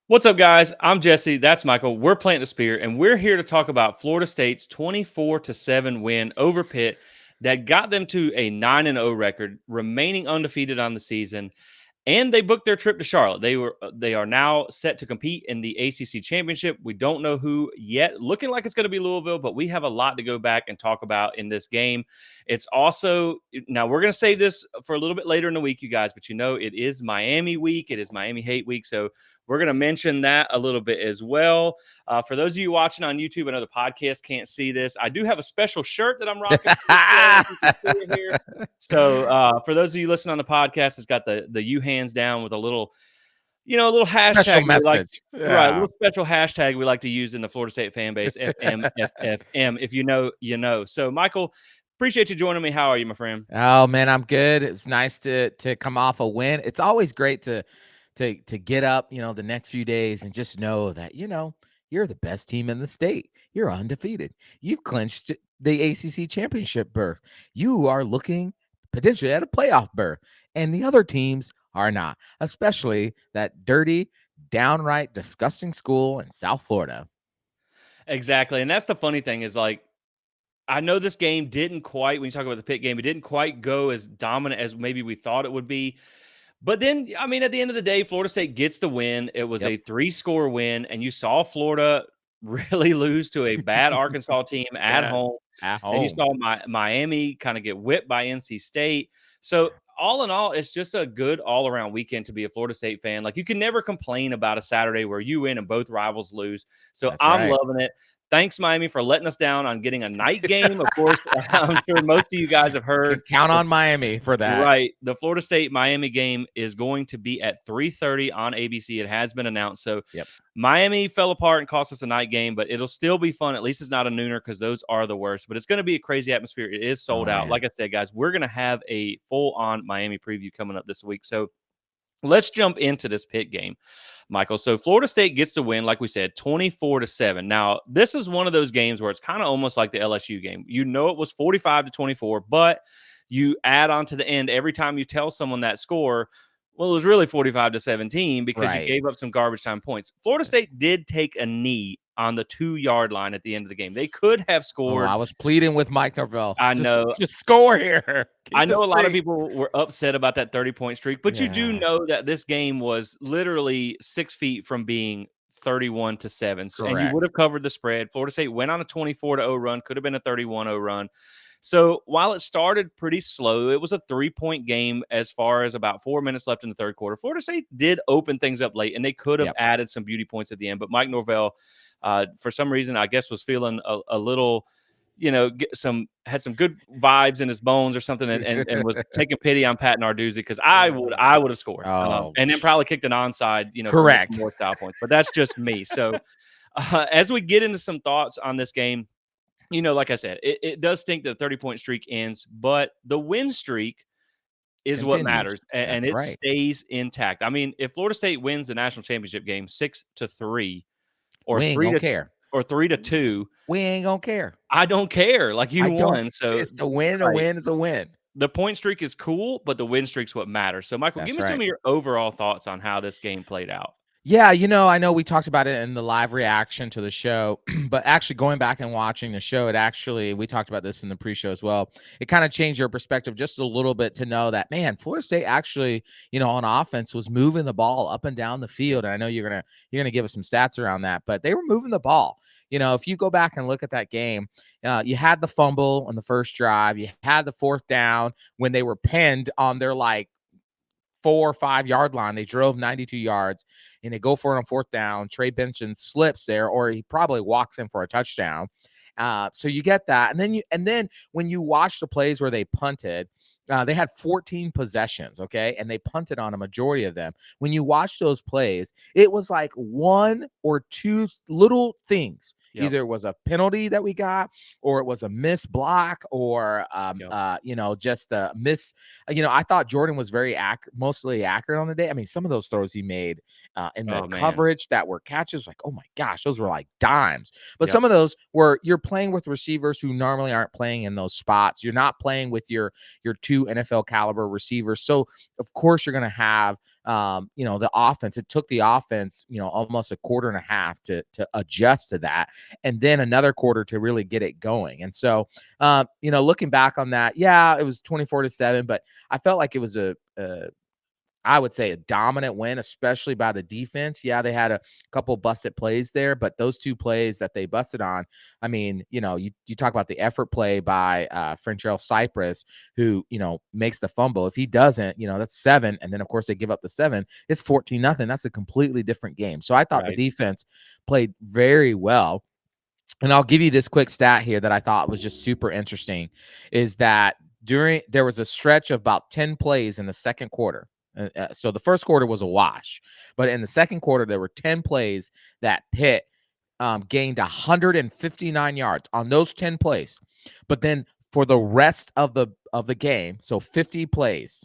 What's up, guys? I'm Jesse. That's Michael. We're Planting the Spear, and we're here to talk about Florida State's 24-7 win over Pitt that got them to a 9-0 record, remaining undefeated on the season. And they booked their trip to Charlotte. They are now set to compete in the ACC championship. We don't know who yet. Looking like it's going to be Louisville, but we have a lot to go back and talk about in this game. It's also now we're going to save this for a little bit later in the week, you guys. But it is Miami week. It is Miami Hate Week, so we're going to mention that a little bit as well. For those of you watching on YouTube, I know the podcast can't see this. I do have a special shirt that I'm rocking for this game, if you can see it here. So for those of you listening on the podcast, it's got the U hands down with a little, a little Special hashtag we like, message. right? A Yeah. little special hashtag we like to use in the Florida State fan base, FMFFM. If you know, you know. So Michael, appreciate you joining me. How are you, my friend? Oh man, I'm good. It's nice to come off a win. It's always great to get up, the next few days and just know that, you're the best team in the state. You're undefeated. You've clinched the ACC championship berth. You are looking potentially at a playoff berth, and the other teams are not, especially that dirty, downright disgusting school in South Florida. Exactly, and that's the funny thing is like, I know this game didn't quite. When you talk about the Pitt game, it didn't quite go as dominant as maybe we thought it would be. But then, I mean, at the end of the day, Florida State gets the win. It was Yep. a 3-score win, and you saw Florida really lose to a bad Arkansas team at Yes. home. At Then you home. saw Miami kind of get whipped by NC State. So all in all, it's just a good all-around weekend to be a Florida State fan. Like, you can never complain about a Saturday where you win and both rivals lose. So That's I'm right. loving it. Thanks, Miami, for letting us down on getting a night game. Of course, I'm sure most of you guys have heard. Can count on Miami for that. Right. The Florida State Miami game is going to be at 3:30 on ABC. It has been announced. So Yep. Miami fell apart and cost us a night game, but it'll still be fun. At least it's not a nooner because those are the worst. But it's going to be a crazy atmosphere. It is sold Oh out. man. Like I said, guys, we're going to have a full-on Miami preview coming up this week. So let's jump into this Pitt game, Michael. So Florida State gets the win, like we said, 24-7. Now, this is one of those games where it's kind of almost like the LSU game. You know, it was 45-24, but you add on to the end every time you tell someone that score. Well, it was really 45-17 because you Right. gave up some garbage time points. Florida State did take a knee on the 2-yard line at the end of the game. They could have Oh, scored. I was pleading with Mike Norvell. I Just know. just score here. I Keep the know a lot of streak. people were upset about that 30-point streak, but you do Yeah. know that this game was literally 6 feet from being 31-7. So, and you would Correct. have covered the spread. Florida State went on a 24-0 run, could have been a 31-0 run. So while it started pretty slow, it was a 3-point game as far as about 4 minutes left in the third quarter. Florida State did open things up late, and they could have Yep. added some beauty points at the end. But Mike Norvell, for some reason, I guess was feeling a little – had some good vibes in his bones or something, and was taking pity on Pat Narduzzi because I would have scored, Oh, and then probably kicked an onside, for some correct. more style points. But that's just me. So as we get into some thoughts on this game, like I said, it does stink that the 30-point streak ends, but the win streak is what Continues. matters, and That's it right. stays intact. I mean, if Florida State wins the national championship game 6-3 or We ain't three gonna to care. or 3-2. We ain't gonna care. I don't care. Like, I you don't won. So It's a win, a right. win is a win. The point streak is cool, but the win streak's what matters. So, Michael, give That's me some right. of your overall thoughts on how this game played out. Yeah, I know we talked about it in the live reaction to the show, but actually going back and watching the show, we talked about this in the pre-show as well. It kind of changed your perspective just a little bit to know that, man, Florida State actually, on offense was moving the ball up and down the field. And I know you're gonna give us some stats around that, but they were moving the ball. If you go back and look at that game, you had the fumble on the first drive, you had the fourth down when they were pinned on their 4 or 5 yard line. They drove 92 yards and they go for it on fourth down. Trey Benson slips there, or he probably walks in for a touchdown. So you get that. And then when you watch the plays where they punted, they had 14 possessions, okay? And they punted on a majority of them. When you watch those plays, it was like one or two little things. Yep. Either it was a penalty that we got, or it was a missed block, or just a miss. I thought Jordan was very mostly accurate on the day. I mean, some of those throws he made in the coverage that were catches, like, oh my gosh, those were like dimes. But some of those were, you're playing with receivers who normally aren't playing in those spots. You're not playing with your two NFL caliber receivers. So of course you're going to have the offense. It took the offense, almost a quarter and a half to adjust to that, and then another quarter to really get it going. And so, looking back on that, yeah, it was 24-7, but I felt like it was I would say a dominant win, especially by the defense. Yeah, they had a couple busted plays there, but those two plays that they busted on, I mean, you talk about the effort play by Frenchell Cypress, who, makes the fumble. If he doesn't, that's 7. And then, of course, they give up the 7. It's 14-0. That's a completely different game. So I thought the Right. defense played very well. And I'll give you this quick stat here that I thought was just super interesting, is that there was a stretch of about 10 plays in the second quarter. So the first quarter was a wash, but in the second quarter, there were 10 plays that Pitt gained 159 yards on those 10 plays. But then for the rest of the game, so 50 plays,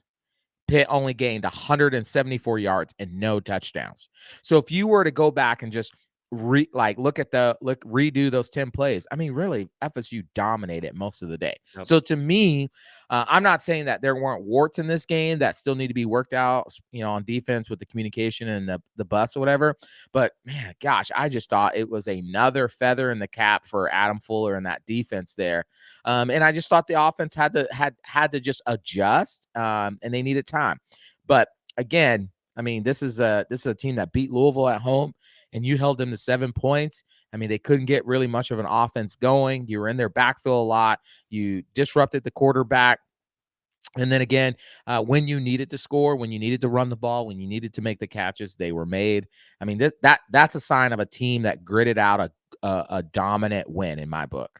Pitt only gained 174 yards and no touchdowns. So if you were to go back and just redo those 10 plays, I mean, really, FSU dominated most of the day. Yep. So to me, I'm not saying that there weren't warts in this game that still need to be worked out, on defense with the communication and the bus or whatever. But man, gosh, I just thought it was another feather in the cap for Adam Fuller and that defense there. And I just thought the offense had to just adjust, and they needed time. But again, I mean, this is a team that beat Louisville at home, and you held them to 7 points. I mean, they couldn't get really much of an offense going. You were in their backfield a lot. You disrupted the quarterback. And then again, when you needed to score, when you needed to run the ball, when you needed to make the catches, they were made. I mean, that's a sign of a team that gritted out a dominant win in my book.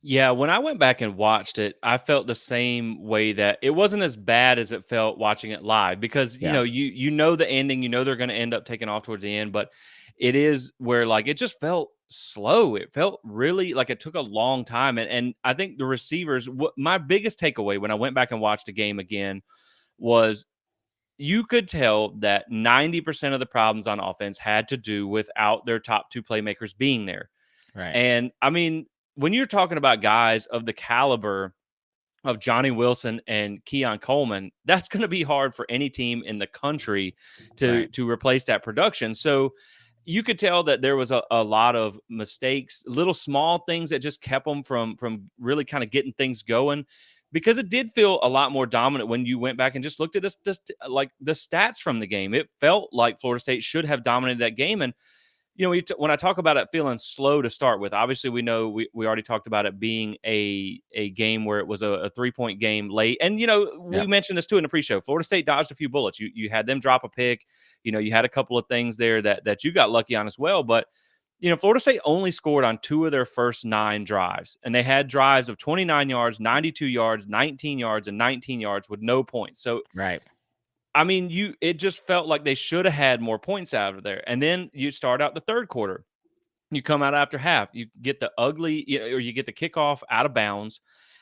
Yeah, when I went back and watched it, I felt the same way, that it wasn't as bad as it felt watching it live, because Yeah. you know the ending, they're going to end up taking off towards the end, but it is where, like, it just felt slow. It felt really like it took a long time, and I think the receivers. What my biggest takeaway when I went back and watched the game again was, you could tell that 90% of the problems on offense had to do without their top 2 playmakers being there. Right. And I mean, when you're talking about guys of the caliber of Johnny Wilson and Keon Coleman, that's going to be hard for any team in the country to Right. replace that production. So you could tell that there was a lot of mistakes, little small things that just kept them from really kind of getting things going, because it did feel a lot more dominant when you went back and just looked at us, just like the stats from the game. It felt like Florida State should have dominated that game. And when I talk about it feeling slow to start with, obviously we know we already talked about it being a game where it was a 3-point game late. And, we Yep. mentioned this too in the pre-show. Florida State dodged a few bullets. You had them drop a pick. You had a couple of things there that you got lucky on as well. But, Florida State only scored on 2 of their first 9 drives. And they had drives of 29 yards, 92 yards, 19 yards, and 19 yards with no points. So, Right. I mean, it just felt like they should have had more points out of there. And then you start out the third quarter. You come out after half. You get the ugly, or you get the kickoff out of bounds,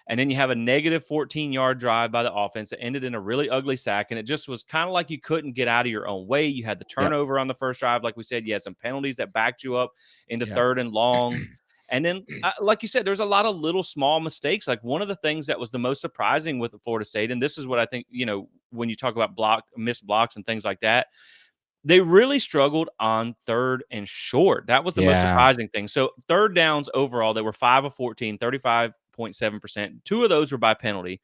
and then you have a negative 14-yard drive by the offense that ended in a really ugly sack. And it just was kind of like you couldn't get out of your own way. You had the Yep. turnover on the first drive, like we said. You had some penalties that backed you up into Yep. 3rd and longs. And then, like you said, there's a lot of little small mistakes. Like, one of the things that was the most surprising with Florida State, and this is what I think, when you talk about missed blocks and things like that, they really struggled on 3rd and short. That was the most Yeah. surprising thing. So 3rd downs overall, they were 5 of 14, 35.7%. 2 of those were by penalty,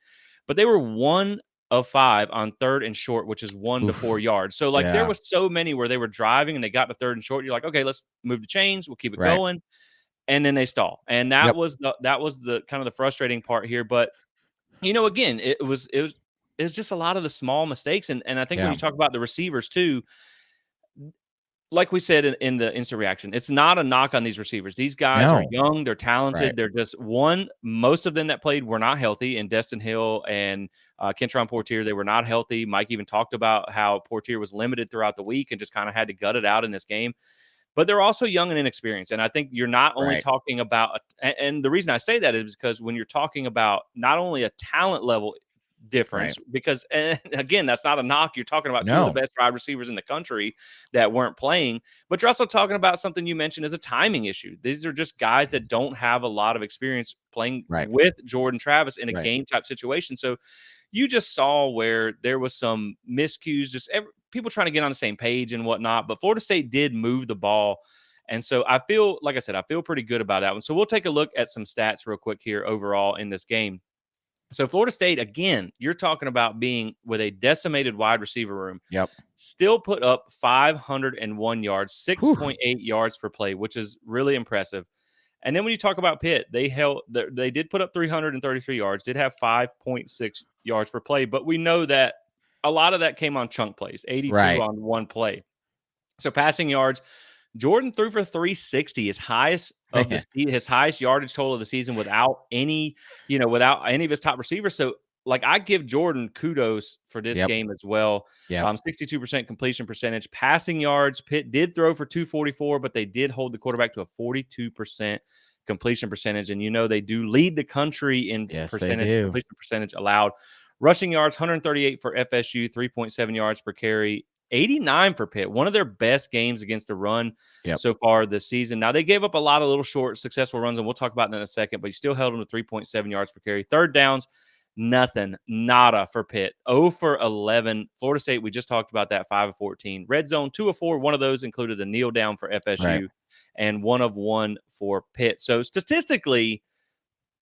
but they were 1 of 5 on 3rd and short, which is 1 to Oof. 4 yards. So, like, there Yeah. was so many where they were driving and they got to 3rd and short. You're like, okay, let's move the chains. We'll keep it Right. going. And then they stall. And that Yep. was the kind of the frustrating part here. But, again, it was just a lot of the small mistakes. And I think when Yeah. you talk about the receivers too, like we said in the instant reaction, it's not a knock on these receivers. These guys are No. young, they're Right. talented. They're just most of them that played were not healthy. And Destin Hill and Kentron Portier, they were not healthy. Mike even talked about how Portier was limited throughout the week and just kind of had to gut it out in this game. But they're also young and inexperienced. And I think you're not only Right. talking about, and the reason I say that is because when you're talking about not only a talent level Right. difference, because, and again, that's not a knock. You're talking about 2 of the No. best wide receivers in the country that weren't playing, but you're also talking about something you mentioned as a timing issue. These are just guys that don't have a lot of experience playing Right. with Jordan Travis in a Right. game type situation. So you just saw where there was some miscues, just people trying to get on the same page and whatnot. But Florida State did move the ball. And so I feel, like I said, I feel pretty good about that one. So we'll take a look at some stats real quick here overall in this game. So Florida State, again, you're talking about being with a decimated wide receiver room, Yep. still put up 501 yards, Whew. 6.8 yards per play, which is really impressive. And then when you talk about Pitt, they did put up 333 yards, did have 5.6 yards per play, but we know that a lot of that came on chunk plays, 82 Right. on one play. So passing yards, Jordan threw for 360, his highest of the his highest yardage total of the season without any of his top receivers. So like I give Jordan kudos for this Yep. game as well. Yep. 62% completion percentage, passing yards. Pitt did throw for 244, but they did hold the quarterback to a 42% completion percentage. And they do lead the country in Yes, they do. completion percentage allowed. Rushing yards, 138 for FSU, 3.7 yards per carry. 89 for Pitt, one of their best games against the run so far this season. Now, they gave up a lot of little short, successful runs, and we'll talk about that in a second, but you still held them to 3.7 yards per carry. Third downs, nothing, nada for Pitt. 0 for 11. Florida State, we just talked about that, 5 of 14. Red zone, 2 of 4. One of those included a kneel down for FSU, and 1 of 1 for Pitt. So, statistically,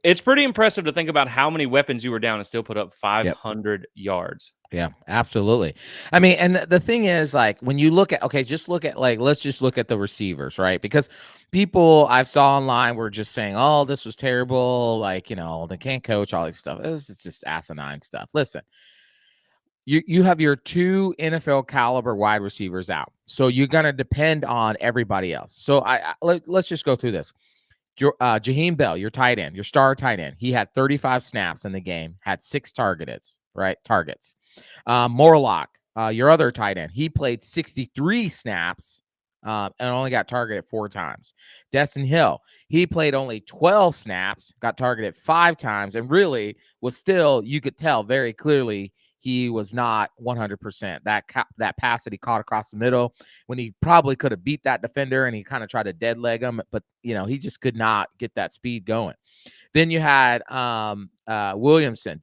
it's pretty impressive to think about how many weapons you were down and still put up 500 yards. Yeah, absolutely. I mean, and the thing is, like, when you look at, just look at, like, let's just look at the receivers, right? Because people I saw online were just saying, oh, this was terrible. Like, they can't coach, all this stuff. This is just asinine stuff. Listen, you have your 2 NFL caliber wide receivers out. So you're going to depend on everybody else. So let's just go through this. Jaheim Bell, your tight end, your star tight end, he had 35 snaps in the game, had 6 targets. Morlock, your other tight end, he played 63 snaps and only got targeted 4 times. Destin Hill, he played only 12 snaps, got targeted 5 times, and really was still, you could tell very clearly, he was not 100%. That pass that he caught across the middle when he probably could have beat that defender and he kind of tried to dead leg him, but he just could not get that speed going. Then you had Darian Williamson,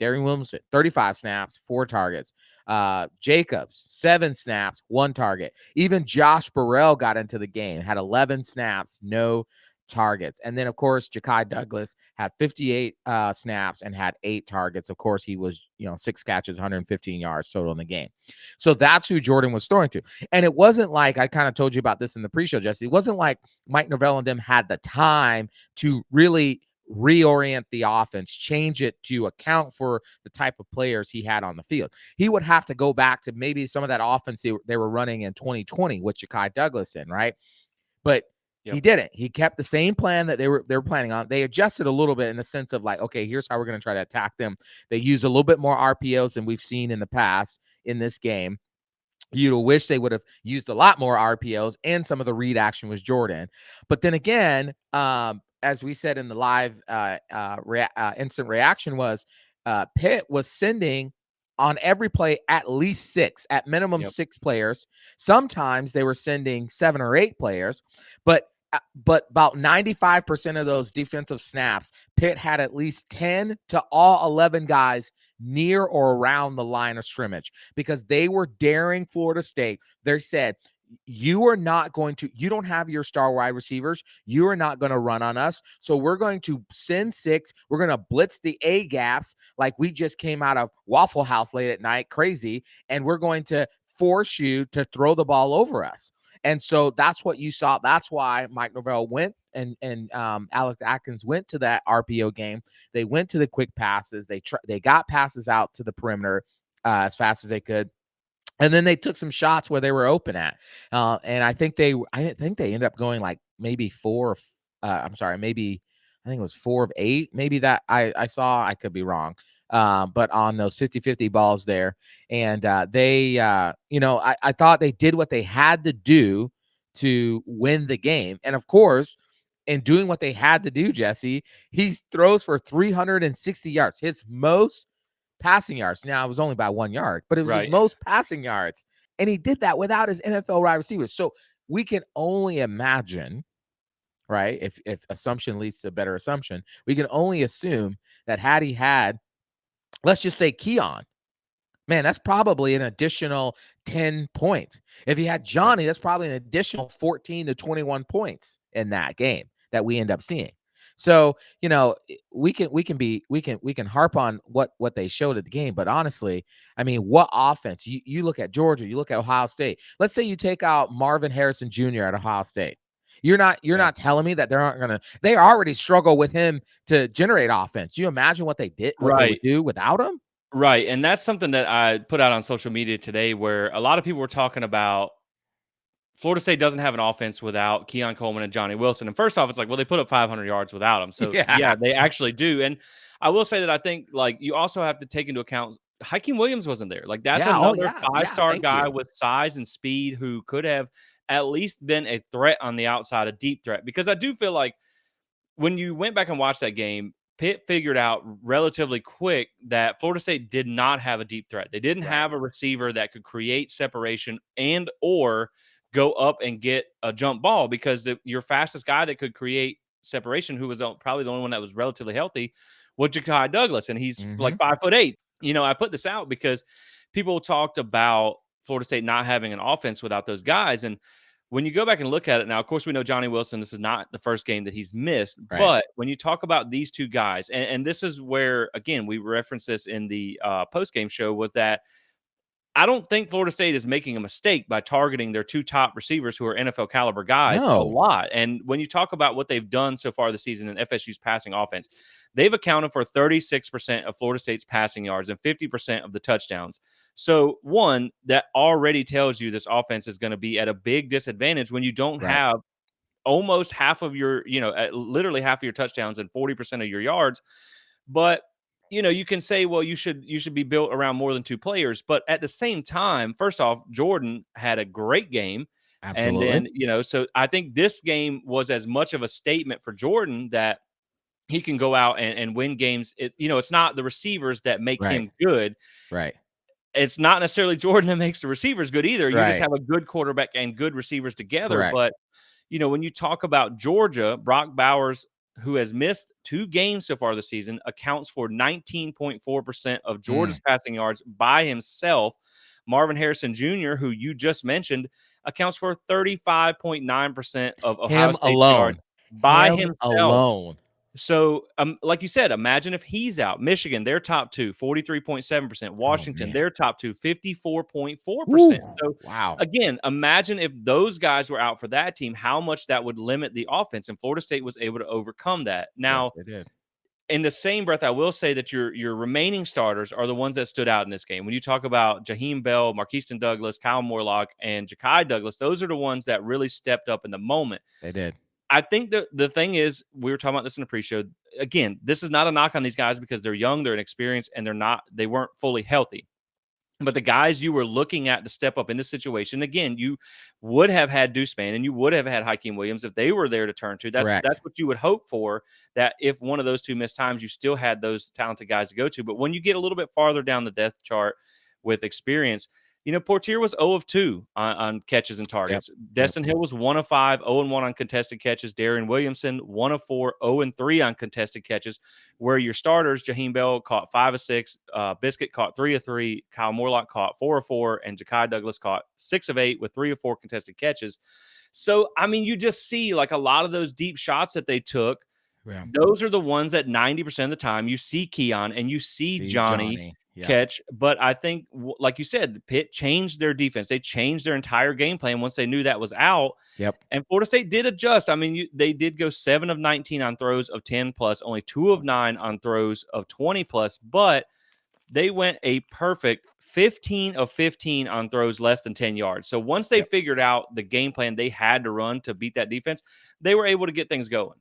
35 snaps, 4 targets. Jacobs, 7 snaps, 1 target. Even Josh Burrell got into the game, had 11 snaps, no targets. And then, of course, Ja'Kai Douglas had 58 snaps and had 8 targets. Of course, he was, 6 catches, 115 yards total in the game. So that's who Jordan was throwing to. And it wasn't like, I kind of told you about this in the pre-show, Jesse. It wasn't like Mike Norvell and them had the time to really reorient the offense, change it to account for the type of players he had on the field. He would have to go back to maybe some of that offense they were running in 2020 with Ja'Kai Douglas in, right? But he didn't. He kept the same plan that they were planning on. They adjusted a little bit in the sense of like, okay, here's how we're going to try to attack them. They used a little bit more RPOs than we've seen in the past in this game. You'd wish they would have used a lot more RPOs, and some of the read action was Jordan. But then again, as we said in the live instant reaction was Pitt was sending on every play at least 6, at minimum 6 players. Sometimes they were sending 7 or 8 players, but about 95% of those defensive snaps, Pitt had at least 10 to all 11 guys near or around the line of scrimmage because they were daring Florida State. They said, you don't have your star wide receivers. You are not going to run on us. So we're going to send 6. We're going to blitz the A gaps like we just came out of Waffle House late at night, crazy. And we're going to force you to throw the ball over us. And so that's what you saw. That's why Mike Norvell went and Alex Atkins went to that RPO game. They went to the quick passes. They got passes out to the perimeter as fast as they could. And then they took some shots where they were open at. And I think they ended up going like maybe 4. I think it was 4 of 8. Maybe that I saw. I could be wrong. But on those 50-50 balls there. And I thought they did what they had to do to win the game. And of course, in doing what they had to do, Jesse, he throws for 360 yards, his most passing yards. Now, it was only by 1 yard, but it was his most passing yards. And he did that without his NFL wide receivers. So we can only imagine, right, if assumption leads to a better assumption, we can only assume that had he had, let's just say Keon, Man, that's probably an additional 10 points. If you had Right. Johnny, that's probably an additional 14 to 21 points in that game that we end up seeing. So, we can harp on what they showed at the game, but honestly, I mean, what offense? You look at Georgia, you look at Ohio State. Let's say you take out Marvin Harrison Jr. at Ohio State. You're Yeah. not telling me that they already struggle with him to generate offense. You imagine what they would Right. do without him? Right. And that's something that I put out on social media today where a lot of people were talking about Florida State doesn't have an offense without Keon Coleman and Johnny Wilson. And first off, it's like, well, they put up 500 yards without him. So, yeah, Yeah. they actually do. And I will say that I think, like, you also have to take into account Hakeem Williams wasn't there. Like, that's Yeah, oh, another yeah, yeah, five-star thank guy you. with size and speed who could have at least been a threat on the outside, a deep threat. Because I do feel like when you went back and watched that game, Pitt figured out relatively quick that Florida State did not have a deep threat. They didn't Right. have a receiver that could create separation and or go up and get a jump ball because your fastest guy that could create separation, who was probably the only one that was relatively healthy, was Ja'Kai Douglas, and he's like Mhm. 5'8". I put this out because people talked about Florida State not having an offense without those guys, and when you go back and look at it now, of course, we know Johnny Wilson, this is not the first game that he's missed. Right. But when you talk about these two guys, and this is where, again, we referenced this in the post game show, was that I don't think Florida State is making a mistake by targeting their two top receivers who are NFL caliber guys a No. lot. And when you talk about what they've done so far this season in FSU's passing offense, they've accounted for 36% of Florida State's passing yards and 50% of the touchdowns. So, one, that already tells you this offense is going to be at a big disadvantage when you don't Right. have almost half of your, literally half of your touchdowns and 40% of your yards. But you can say, well, you should be built around more than two players. But at the same time, first off, Jordan had a great game. And Absolutely. then, so I think this game was as much of a statement for Jordan that he can go out and win games. It's not the receivers that make Right. him good. Right. It's not necessarily Jordan that makes the receivers good either. You just Right. have a good quarterback and good receivers together. Correct. But when you talk about Georgia, Brock Bowers, who has missed 2 games so far this season, accounts for 19.4% of Mm. Georgia's passing yards by himself. Marvin Harrison Jr., who you just mentioned, accounts for 35.9% of Ohio Him State's yards alone. by Him himself. alone. So, like you said, imagine if he's out. Michigan, their top two, 43.7%. Oh, Washington, man. their top two, 54.4%. Woo. So, Wow. again, imagine if those guys were out for that team, how much that would limit the offense. And Florida State was able to overcome that. Yes, Now, they did. in the same breath, I will say that your remaining starters are the ones that stood out in this game. When you talk about Jaheim Bell, Marquiston Douglas, Kyle Morlock, and Ja'Kai Douglas, those are the ones that really stepped up in the moment. They did. I think the thing is, we were talking about this in the pre-show. Again, this is not a knock on these guys because they're young, they're inexperienced, and they weren't fully healthy. But the guys you were looking at to step up in this situation, again, you would have had Deuce Spann and you would have had Hakeem Williams if they were there to turn to. That's Correct. what you would hope for. That if one of those two missed times, you still had those talented guys to go to. But when you get a little bit farther down the depth chart with experience, Portier was 0 of 2 on catches and Yep. targets. Yep. Destin Hill was 1 of 5, 0 and 1 on contested catches. Darian Williamson, 1 of 4, 0 and 3 on contested catches. Where your starters, Jaheim Bell caught 5 of 6, Biscuit caught 3 of 3, Kyle Morlock caught 4 of 4, and Ja'Kai Douglas caught 6 of 8 with 3 of 4 contested catches. So, I mean, you just see like a lot of those deep shots that they took. Yeah. Those are the ones that 90% of the time you see Keon and you see See Johnny Johnny. Yep. catch. But I think, like you said, the Pitt changed their defense. They changed their entire game plan once they knew that was out. Yep. And Florida State did adjust. I mean, they did go 7 of 19 on throws of 10 plus, only 2 of 9 on throws of 20 plus, but they went a perfect 15 of 15 on throws less than 10 yards. So once they Yep. figured out the game plan they had to run to beat that defense, they were able to get things going.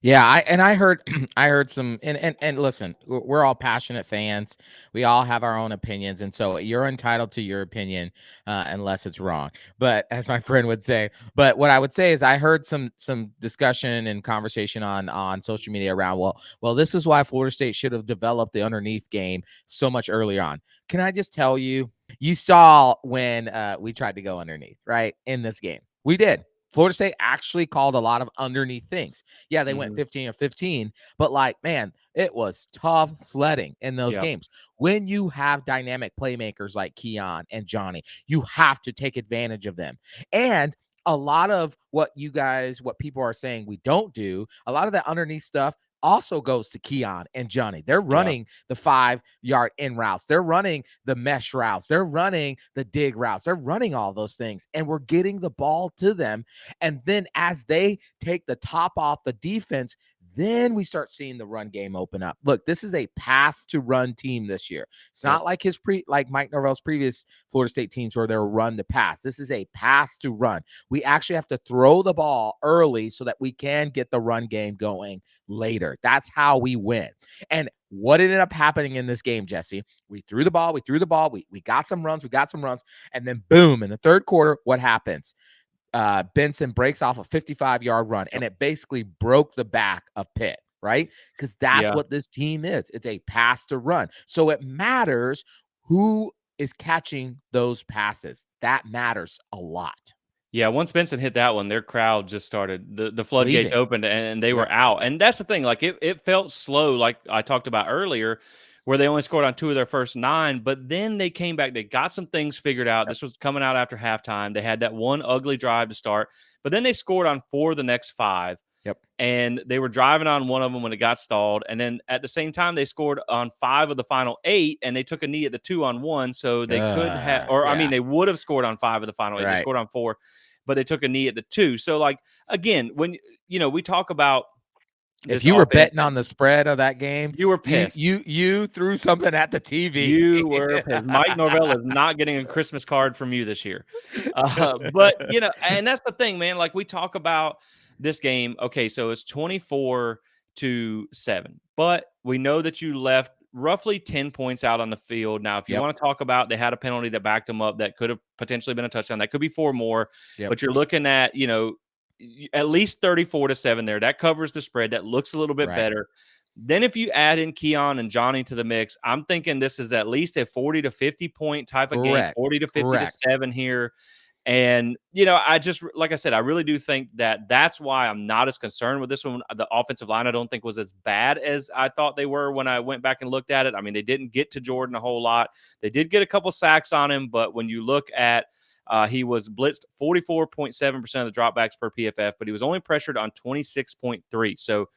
Yeah, I heard I heard some and listen, we're all passionate fans. We all have our own opinions, and so you're entitled to your opinion unless it's wrong. But as my friend would say, but what I would say is I heard some discussion and conversation on social media around well this is why Florida State should have developed the underneath game so much earlier on. Can I just tell you, you saw when we tried to go underneath, right? In this game. We did. Florida State actually called a lot of underneath things. Yeah, they went Mhm. 15 or 15, but like, man, it was tough sledding in those Yep. games. When you have dynamic playmakers like Keon and Johnny, you have to take advantage of them. And a lot of what people are saying we don't do, a lot of that underneath stuff also goes to Keon and Johnny. They're Yeah. running the 5-yard in routes. They're running the mesh routes. They're running the dig routes. They're running all those things. And we're getting the ball to them. And then as they take the top off the defense, then we start seeing the run game open up. Look, this is a pass to run team this year. It's Yep. not like Mike Norvell's previous Florida State teams where they're run to pass. This is a pass to run. We actually have to throw the ball early so that we can get the run game going later. That's how we win. And what ended up happening in this game, Jesse? We threw the ball, we got some runs, and then boom, in the third quarter, what happens? Benson breaks off a 55-yard run, and Yep. it basically broke the back of Pitt, right? Because that's Yeah. what this team is. It's a pass to run. So it matters who is catching those passes. That matters a lot. Yeah, once Benson hit that one, their crowd just started the floodgates Leaving. opened and they Yep. were out. And that's the thing, like it felt slow, like I talked about earlier, where they only scored on 2 of their first 9, but then they came back, they got some things figured out. Yep. This was coming out after halftime. They had that one ugly drive to start, but then they scored on 4 of the next 5. Yep. And they were driving on one of them when it got stalled. And then at the same time, they scored on 5 of the final 8, and they took a knee at the 2-on-1. So they could have, or I mean, Yeah. they would have scored on 5 of the final 8. They Right. scored on 4, but they took a knee at the 2. So, like, again, when, we talk about If this you were offense betting and on the spread of that game, you were you pissed. you you threw something at the TV. You were pissed. Mike Norvell is not getting a Christmas card from you this year. But, and that's the thing, man. Like, we talk about this game. Okay, so it's 24-7, but we know that you left roughly 10 points out on the field. Now, if you Yep. want to talk about they had a penalty that backed them up that could have potentially been a touchdown, that could be 4 more, Yep. but you're looking at, at least 34-7 there. That covers the spread. That looks a little bit Right. better. Then if you add in Keon and Johnny to the mix, I'm thinking this is at least a 40 to 50 point type of game, Correct. 40 to 50 to Correct. 7 here. And, I just, like I said, I really do think that that's why I'm not as concerned with this one. The offensive line, I don't think was as bad as I thought they were when I went back and looked at it. I mean, they didn't get to Jordan a whole lot. They did get a couple sacks on him, but when you look at, he was blitzed 44.7% of the dropbacks per PFF, but he was only pressured on 26.3. So,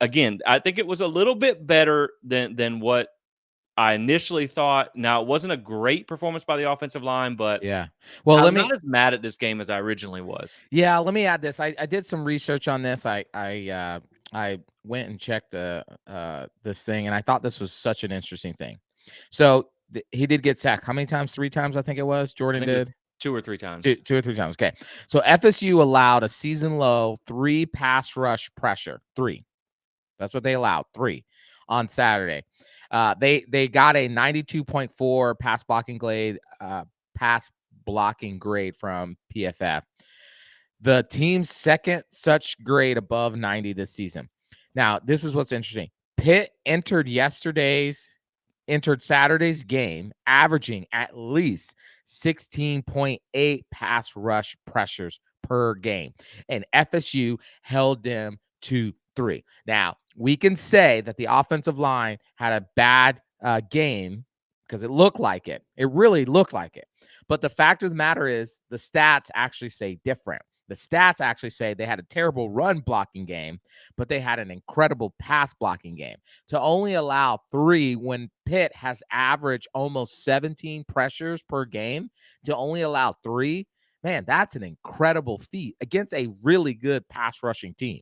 again, I think it was a little bit better than what I initially thought. Now, it wasn't a great performance by the offensive line, but Yeah. Well, I'm not as mad at this game as I originally was. let me add this. I did some research on this. I went and checked this thing, and I thought this was such an interesting thing. So he did get sacked. How many times? 3 times, I think it was. I Jordan think it was did 2 or 3 times. two or 3 times. Okay. So FSU allowed a season low 3 pass rush pressure. 3. That's what they allowed. 3 on Saturday. They got a 92.4 pass blocking grade from PFF. The team's second such grade above 90 this season. Now, this is what's interesting. Pitt entered Saturday's game averaging at least 16.8 pass rush pressures per game, and FSU held them to 3. Now, we can say that the offensive line had a bad game because it looked like it. It really looked like it. But the fact of the matter is the stats actually say different. The stats actually say they had a terrible run blocking game, but they had an incredible pass blocking game. To only allow 3 when Pitt has averaged almost 17 pressures per game, to only allow 3, man, that's an incredible feat against a really good pass rushing team.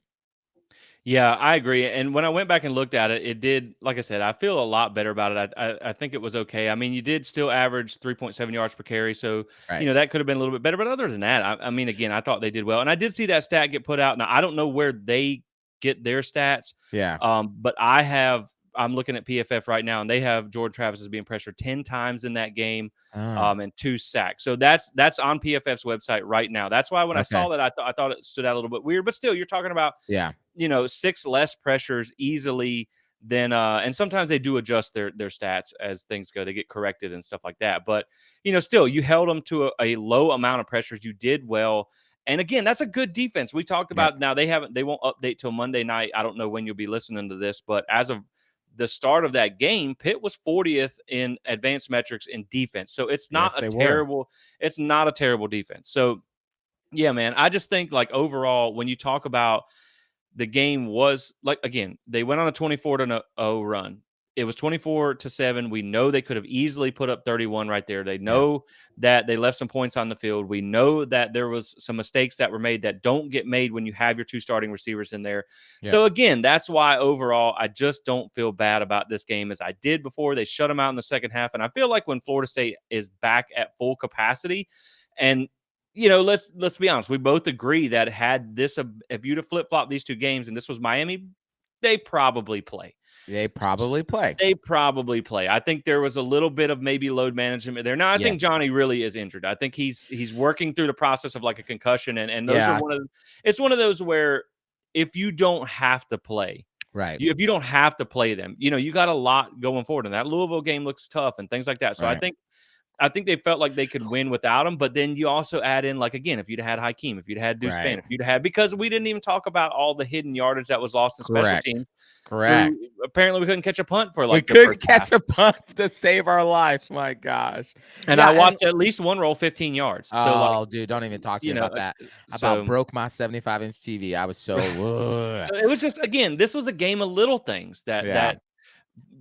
Yeah, I agree. And when I went back and looked at it, it did, like I said, I feel a lot better about it. I think it was okay. I mean, you did still average 3.7 yards per carry. So, Right. that could have been a little bit better. But other than that, I mean, again, I thought they did well. And I did see that stat get put out. Now, I don't know where they get their stats. Yeah. But I'm looking at PFF right now, and they have Jordan Travis as being pressured 10 times in that game. Oh, And 2 sacks. So that's on PFF's website right now. That's why when I okay. saw that, I thought it stood out a little bit weird. But still, you're talking about Yeah. 6 less pressures easily than and sometimes they do adjust their stats as things go. They get corrected and stuff like that. But, still you held them to a low amount of pressures. You did well. And again, that's a good defense. We talked Yep. about, now they won't update till Monday night. I don't know when you'll be listening to this, but as of the start of that game, Pitt was 40th in advanced metrics in defense. So it's not Yes, a they were. terrible defense. So yeah, man, I just think like overall, when you talk about the game was like, again, they went on a 24-0 run. It was 24-7. We know they could have easily put up 31 right there. They Yep. know that they left some points on the field. We know that there was some mistakes that were made that don't get made when you have your two starting receivers in there. Yep. So again, that's why overall I just don't feel bad about this game as I did before. They shut them out in the second half, and I feel like when Florida State is back at full capacity, and let's be honest. We both agree that had this, if you'd have flip flopped these two games, and this was Miami, they probably play. They probably play. They probably play. I think there was a little bit of maybe load management there. Now I Yeah. think Johnny really is injured. I think he's working through the process of like a concussion, and those are Yeah. it's one of those where if you don't have to play, Right. if you don't have to play them, you got a lot going forward, and that Louisville game looks tough and things like that. So Right. I think they felt like they could win without him, but then you also add in, like, again, if you'd had Hakeem, if you'd had Deuce Spann, Right. if you'd had, because we didn't even talk about all the hidden yardage that was lost in special Correct. teams. Correct. Apparently we couldn't catch a punt for We like the couldn't first catch half. a punt to save our lives. My gosh. And Yeah, I watched at least one roll 15 yards. So like, oh, dude, don't even talk to me you know, about that. About so broke my 75-inch TV. I was so so it was just, again, this was a game of little things that yeah.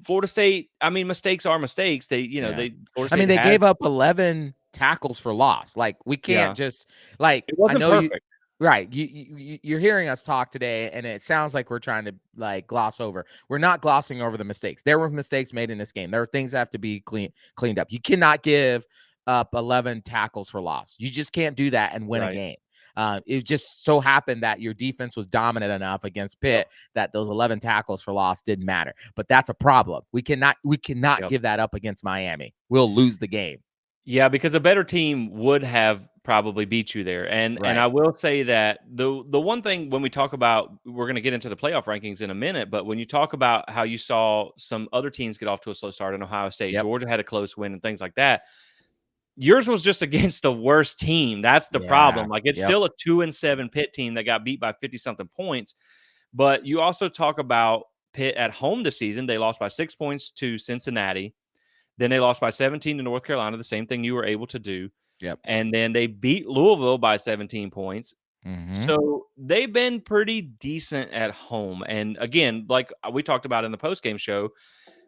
Florida State, I mean, mistakes are mistakes. They, Yeah. Florida I mean, State they had, gave up 11 tackles for loss. Like, we yeah, can't just like it I wasn't know you perfect. right. You're hearing us talk today, and it sounds like we're trying to like gloss over. We're not glossing over the mistakes. There were mistakes made in this game. There are things that have to be cleaned up. You cannot give up 11 tackles for loss. You just can't do that and win a Right. game. It just so happened that your defense was dominant enough against Pitt that those 11 tackles for loss didn't matter. But that's a problem. We cannot Yep. give that up against Miami. We'll lose the game. Yeah, because a better team would have probably beat you there. And Right. I will say that the one thing when we talk about, we're going to get into the playoff rankings in a minute, but when you talk about how you saw some other teams get off to a slow start in Ohio State, Yep. Georgia had a close win and things like that. Yours was just against the worst team. That's the Yeah. problem. Like, it's Yep. still a 2-7 Pitt team that got beat by 50 something points. But you also talk about Pitt at home this season. They lost by 6 points to Cincinnati. Then they lost by 17 to North Carolina, the same thing you were able to do. Yep. And then they beat Louisville by 17 points. Mhm. So they've been pretty decent at home. And again, like we talked about in the postgame show,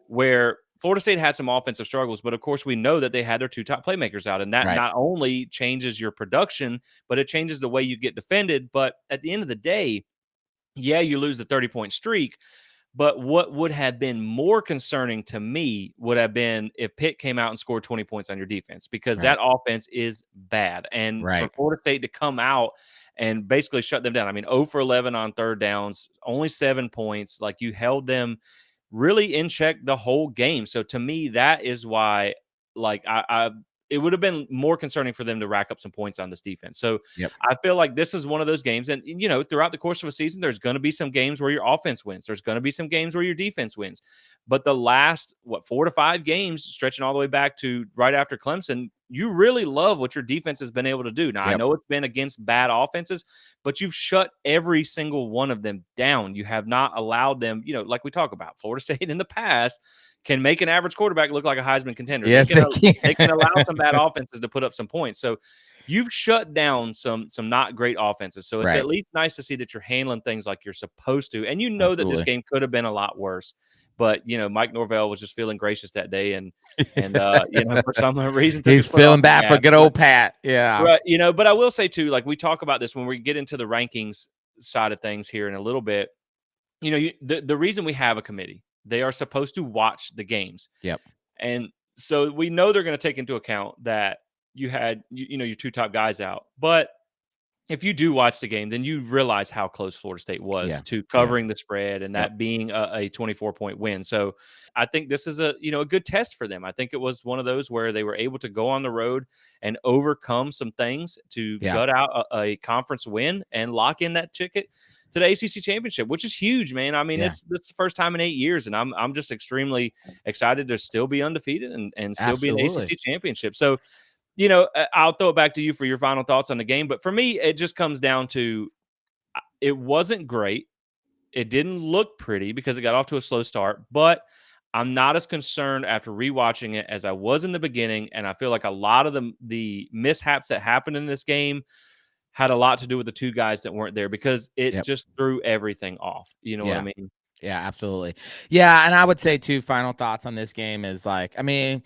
where Florida State had some offensive struggles, but of course we know that they had their two top playmakers out. And that Right. not only changes your production, but it changes the way you get defended. But at the end of the day, yeah, you lose the 30-point streak. But what would have been more concerning to me would have been if Pitt came out and scored 20 points on your defense, because Right. that offense is bad. And for Right. Florida State to come out and basically shut them down, I mean, 0 for 11 on third downs, only 7 points. Like, you held them really in check the whole game. So to me, that is why, like, I it would have been more concerning for them to rack up some points on this defense. So Yep. I feel like this is one of those games. And, throughout the course of a season, there's going to be some games where your offense wins. There's going to be some games where your defense wins. But the last, 4 to 5 games, stretching all the way back to right after Clemson, you really love what your defense has been able to do. Now, I Yep. know it's been against bad offenses, but you've shut every single one of them down. You have not allowed them, like we talk about, Florida State in the past can make an average quarterback look like a Heisman contender. Yes, they can. They can allow some bad offenses to put up some points. So you've shut down some not great offenses. So it's Right. at least nice to see that you're handling things like you're supposed to. And that this Absolutely. game could have been a lot worse. But Mike Norvell was just feeling gracious that day, and for some reason took He's his foot off feeling the bad for gas. good old Pat. Yeah. Right, but I will say too, like we talk about this when we get into the rankings side of things here in a little bit. The reason we have a committee, they are supposed to watch the games. Yep. And so we know they're going to take into account that you had your two top guys out. But if you do watch the game, then you realize how close Florida State was to covering the spread and that being a 24-point win. So I think this is a good test for them. I think it was one of those where they were able to go on the road and overcome some things to gut out a conference win and lock in that ticket to the ACC championship, which is huge, man. I mean, this is the first time in 8 years, and I'm just extremely excited to still be undefeated and still be in the ACC championship. So I'll throw it back to you for your final thoughts on the game. But for me, it just comes down to it wasn't great. It didn't look pretty because it got off to a slow start, but I'm not as concerned after rewatching it as I was in the beginning. And I feel like a lot of the mishaps that happened in this game had a lot to do with the two guys that weren't there because it Yep. just threw everything off. You know what I Yeah. mean? Yeah, absolutely. Yeah, and I would say too, final thoughts on this game is like, I mean,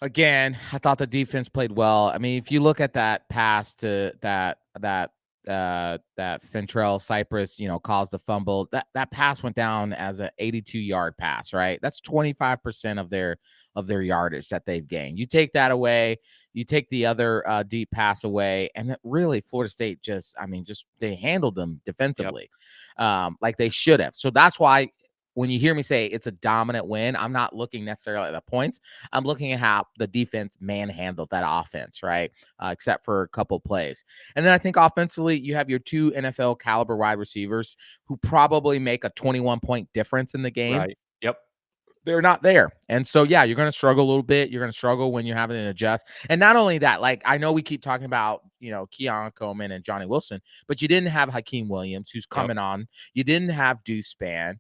again, I thought the defense played well. I mean, if you look at that pass to that Fentrell Cypress, caused the fumble. That pass went down as an 82-yard pass, right? That's 25% of their yardage that they've gained. You take that away, you take the other deep pass away, and really Florida State just they handled them Yep. defensively, like they should have. So that's why when you hear me say it's a dominant win, I'm not looking necessarily at the points. I'm looking at how the defense manhandled that offense, right? Except for a couple plays. And then I think offensively, you have your two NFL caliber wide receivers who probably make a 21-point difference in the game. Right. Yep. They're not there. And so, yeah, you're going to struggle a little bit. You're going to struggle when you're having to adjust. And not only that, like I know we keep talking about, Keon Coleman and Johnny Wilson, but you didn't have Hakeem Williams, who's Yep. coming on. You didn't have Deuce Spann.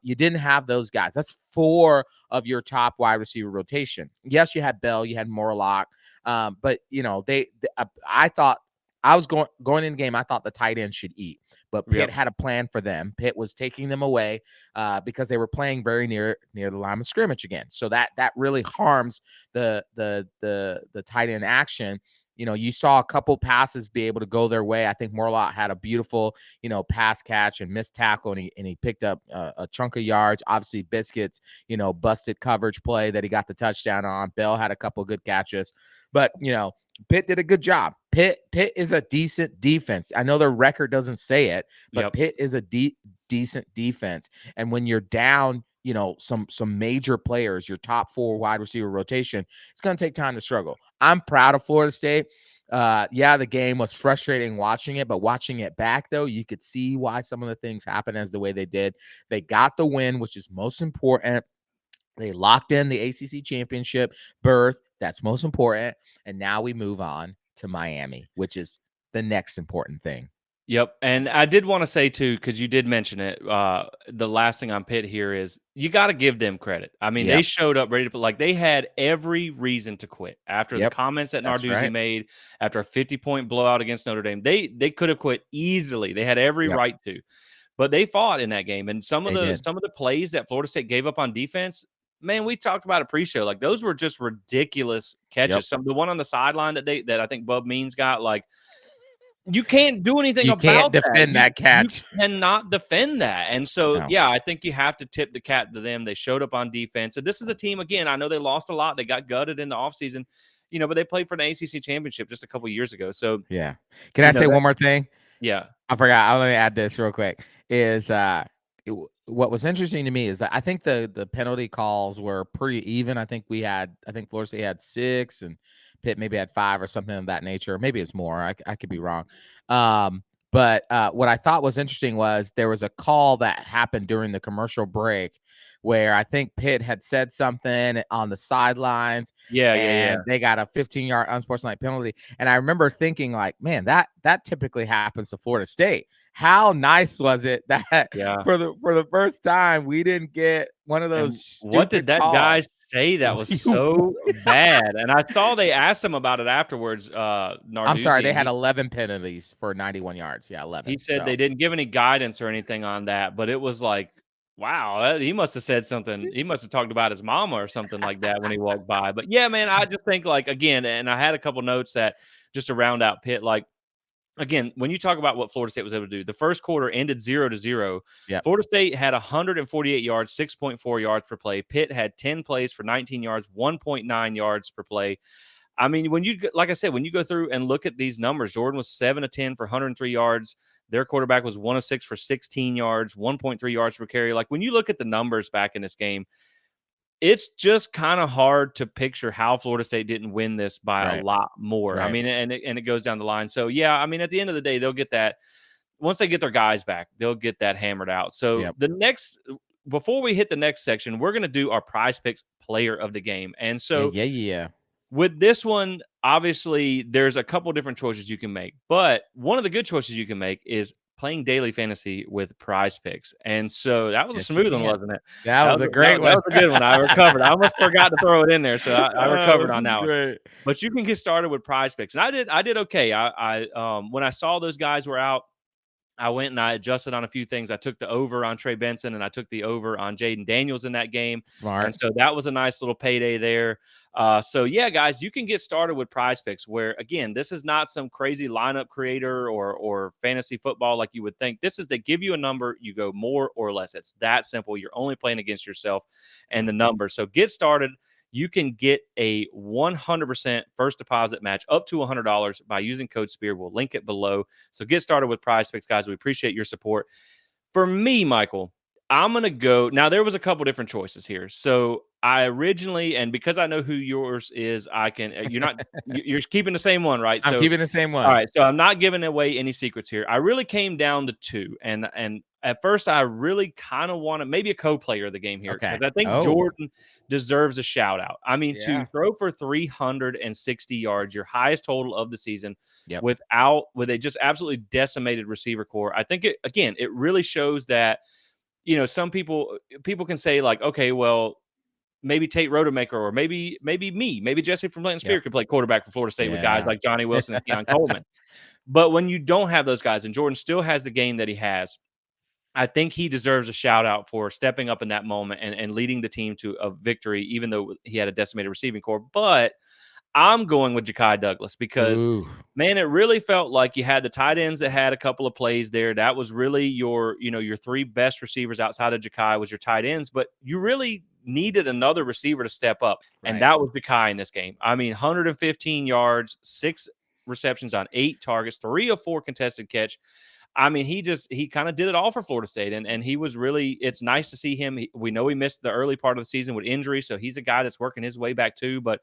You didn't have those guys. That's four of your top wide receiver rotation. Yes, you had Bell, you had Morlock. But, I thought I was going in the game. I thought the tight end should eat, but Pitt Yep. had a plan for them. Pitt was taking them away because they were playing very near the line of scrimmage again. So that really harms the tight end action. You saw a couple passes be able to go their way. I think Morlock had a beautiful, pass catch and missed tackle, and he picked up a chunk of yards. Obviously, Biscuits, busted coverage play that he got the touchdown on. Bell had a couple good catches, but Pitt did a good job. Pitt is a decent defense. I know their record doesn't say it, but Yep. Pitt is a decent defense. And when you're down, some major players, your top four wide receiver rotation, it's going to take time to struggle. I'm proud of Florida State. Yeah, the game was frustrating watching it, but watching it back, though, you could see why some of the things happened as the way they did. They got the win, which is most important. They locked in the ACC championship berth. That's most important. And now we move on to Miami, which is the next important thing. Yep. And I did want to say too, because you did mention it. The last thing on Pitt here is you got to give them credit. I mean, they Yep. showed up ready to put, like they had every reason to quit after the Yep. comments that That's Narduzzi right. made after a 50-point blowout against Notre Dame. They could have quit easily. They had every Yep. right to, but they fought in that game. And some of They the did. some of the plays that Florida State gave up on defense, man, we talked about a pre-show. Like those were just ridiculous Yep. catches. The one on the sideline that I think Bub Means got, like you can't do anything You can't about that. defend that You catch. cannot defend that. And so, No. yeah, I think you have to tip the cap to them. They showed up on defense. And this is a team, again, I know they lost a lot. They got gutted in the offseason, but they played for the ACC championship just a couple years ago. So, Yeah. Can I say that, one more thing? yeah. I forgot. I'll let me add this real quick. What was interesting to me is that I think the penalty calls were pretty even. I think Florida State had 6 and Pitt maybe had 5 or something of that nature. Maybe it's more. I could be wrong. But what I thought was interesting was there was a call that happened during the commercial break where I think Pitt had said something on the sidelines Yeah, yeah, yeah. and they got a 15-yard unsportsmanlike penalty. And I remember thinking, like, man, that typically happens to Florida State. How nice was it that Yeah. for the first time we didn't get one of those And what did stupid that guy calls? say that was so bad? And I saw they asked him about it afterwards, I'm sorry, Narduzzi, they and had 11 penalties for 91 yards. Yeah, he 11. said they So didn't give any guidance or anything on that, but it was like, wow, he must have said something. He must have talked about his mama or something like that when he walked by. But yeah, man, I just think like again, and I had a couple notes that just to round out Pitt, like again, when you talk about what Florida State was able to do, the first quarter ended 0-0. yeah, Florida State had 148 yards, 6.4 yards per play. Pitt had 10 plays for 19 yards, 1.9 yards per play. I mean, like I said, when you go through and look at these numbers, Jordan was 7 of 10 for 103 yards. Their quarterback was 1 of 6 for 16 yards, 1.3 yards per carry. Like when you look at the numbers back in this game, it's just kind of hard to picture how Florida State didn't win this by a right, lot more. I right. mean, and it goes down the line. So yeah, I mean, at the end of the day, they'll get that once they get their guys back, they'll get that hammered out. So Yep. before we hit the next section, we're going to do our Prize Picks player of the game. And Yeah, so yeah, yeah. With this one, obviously, there's a couple different choices you can make, but one of the good choices you can make is playing daily fantasy with Prize Picks. And so that was a Yes, you smooth one, can. wasn't it? That was a That great that one. was a good one. I recovered. I almost forgot to throw it in there, so I recovered This on is that one. great. But you can get started with Prize Picks, and I did okay. When I saw those guys were out, I went and I adjusted on a few things. I took the over on Trey Benson and I took the over on Jaden Daniels in that game. And Smart. so that was a nice little payday there. So, yeah, guys, you can get started with Prize Picks where, again, this is not some crazy lineup creator or fantasy football like you would think. This is they give you a number, you go more or less. It's that simple. You're only playing against yourself and the number. So get started. You can get a 100% first deposit match up to $100 by using code SPEAR. We'll link it below. So get started with Prize Picks, guys. We appreciate your support. For me, Michael, I'm going to go. Now, there was a couple different choices here. So I originally, and because I know who yours is, I can, you're not, you're keeping the same one, right? I'm So keeping the same all one. right, so I'm not giving away any secrets here. I really came down to two, and at first I really kind of wanted maybe a co-player of the game here Okay. because I think Oh, Jordan deserves a shout out. I mean, to yeah. throw for 360 yards, your highest total of the season, Yep. with a just absolutely decimated receiver core. I think it really shows that some people can say like, okay, well, maybe Tate Rodemaker or maybe Jesse from Blanton Spear Yep. could play quarterback for Florida State with guys Yeah. like Johnny Wilson and Keon Coleman. But when you don't have those guys, and Jordan still has the game that he has, I think he deserves a shout out for stepping up in that moment and leading the team to a victory, even though he had a decimated receiving core. But I'm going with Ja'Kai Douglas because, Ooh. man, it really felt like you had the tight ends that had a couple of plays there. That was really your three best receivers outside of Ja'Kai was your tight ends, but you really needed another receiver to step up, and Right. that was Ja'Kai in this game. I mean, 115 yards, 6 receptions on 8 targets, 3 of 4 contested catch. I mean, he kind of did it all for Florida State, and he was really. It's nice to see him. We know he missed the early part of the season with injury, so he's a guy that's working his way back too. But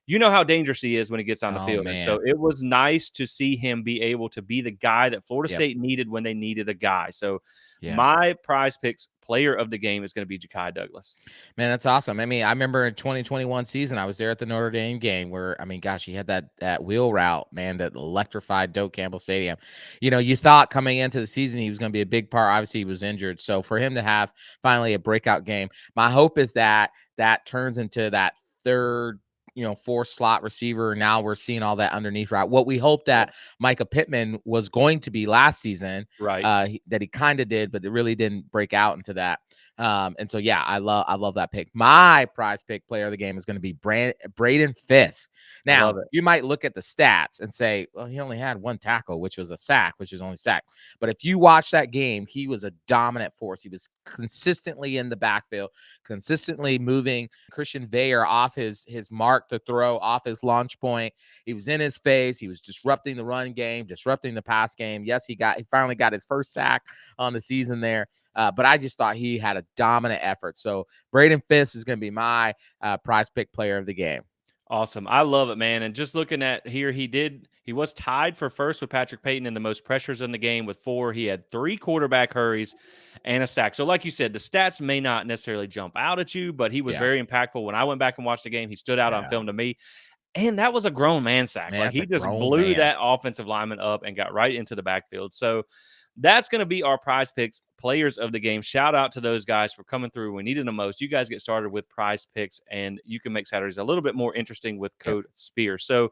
you know how dangerous he is when he gets on the Oh field, and so man. it was nice to see him be able to be the guy that Florida Yep. State needed when they needed a guy. So Yeah. my Prize Picks player of the game is going to be Ja'Kai Douglas. Man, that's awesome. I mean, I remember in 2021 season, I was there at the Notre Dame game where, I mean, gosh, he had that wheel route, man, that electrified Doak Campbell Stadium. You thought coming into the season he was going to be a big part. Obviously, he was injured. So for him to have finally a breakout game, my hope is that turns into that third, 4 slot receiver. Now we're seeing all that underneath route. What we hoped that Micah Pittman was going to be last season, Right. that he kind of did, but it really didn't break out into that. And so, yeah, I love that pick. My Prize Pick player of the game is going to be Braden Fisk. I Now, love it. you might look at the stats and say, well, he only had 1 tackle, which was a sack, which is only sack. But if you watch that game, he was a dominant force. He was consistently in the backfield, consistently moving Christian Veyer off his mark to throw, off his launch point. He was in his face. He was disrupting the run game, disrupting the pass game. Yes, he finally got his first sack on the season there. But I just thought he had a dominant effort. So Braden Fisk is going to be my Prize Pick player of the game. Awesome. I love it, man. And just looking at here, he was tied for first with Patrick Payton in the most pressures in the game with 4. He had 3 quarterback hurries and a sack. So, like you said, the stats may not necessarily jump out at you, but he was Yeah. very impactful. When I went back and watched the game, he stood out on Yeah. film to me. And that was a grown man sack. Man, Like that's a he just grown blew man. that offensive lineman up and got right into the backfield. So that's going to be our Prize Picks players of the game. Shout out to those guys for coming through. We needed them most. You guys get started with Prize Picks, and you can make Saturdays a little bit more interesting with Yep. code SPEAR. So,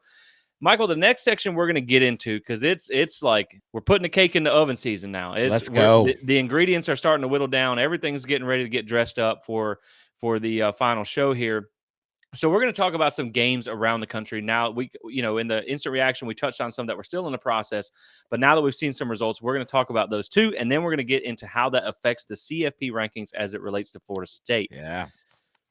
Michael, the next section we're going to get into because it's like we're putting the cake in the oven season now. Let's go. The ingredients are starting to whittle down. Everything's getting ready to get dressed up for the final show here. So we're going to talk about some games around the country. Now in the instant reaction, we touched on some that we're still in the process, but now that we've seen some results, we're going to talk about those too. And then we're going to get into how that affects the CFP rankings as it relates to Florida State. Yeah.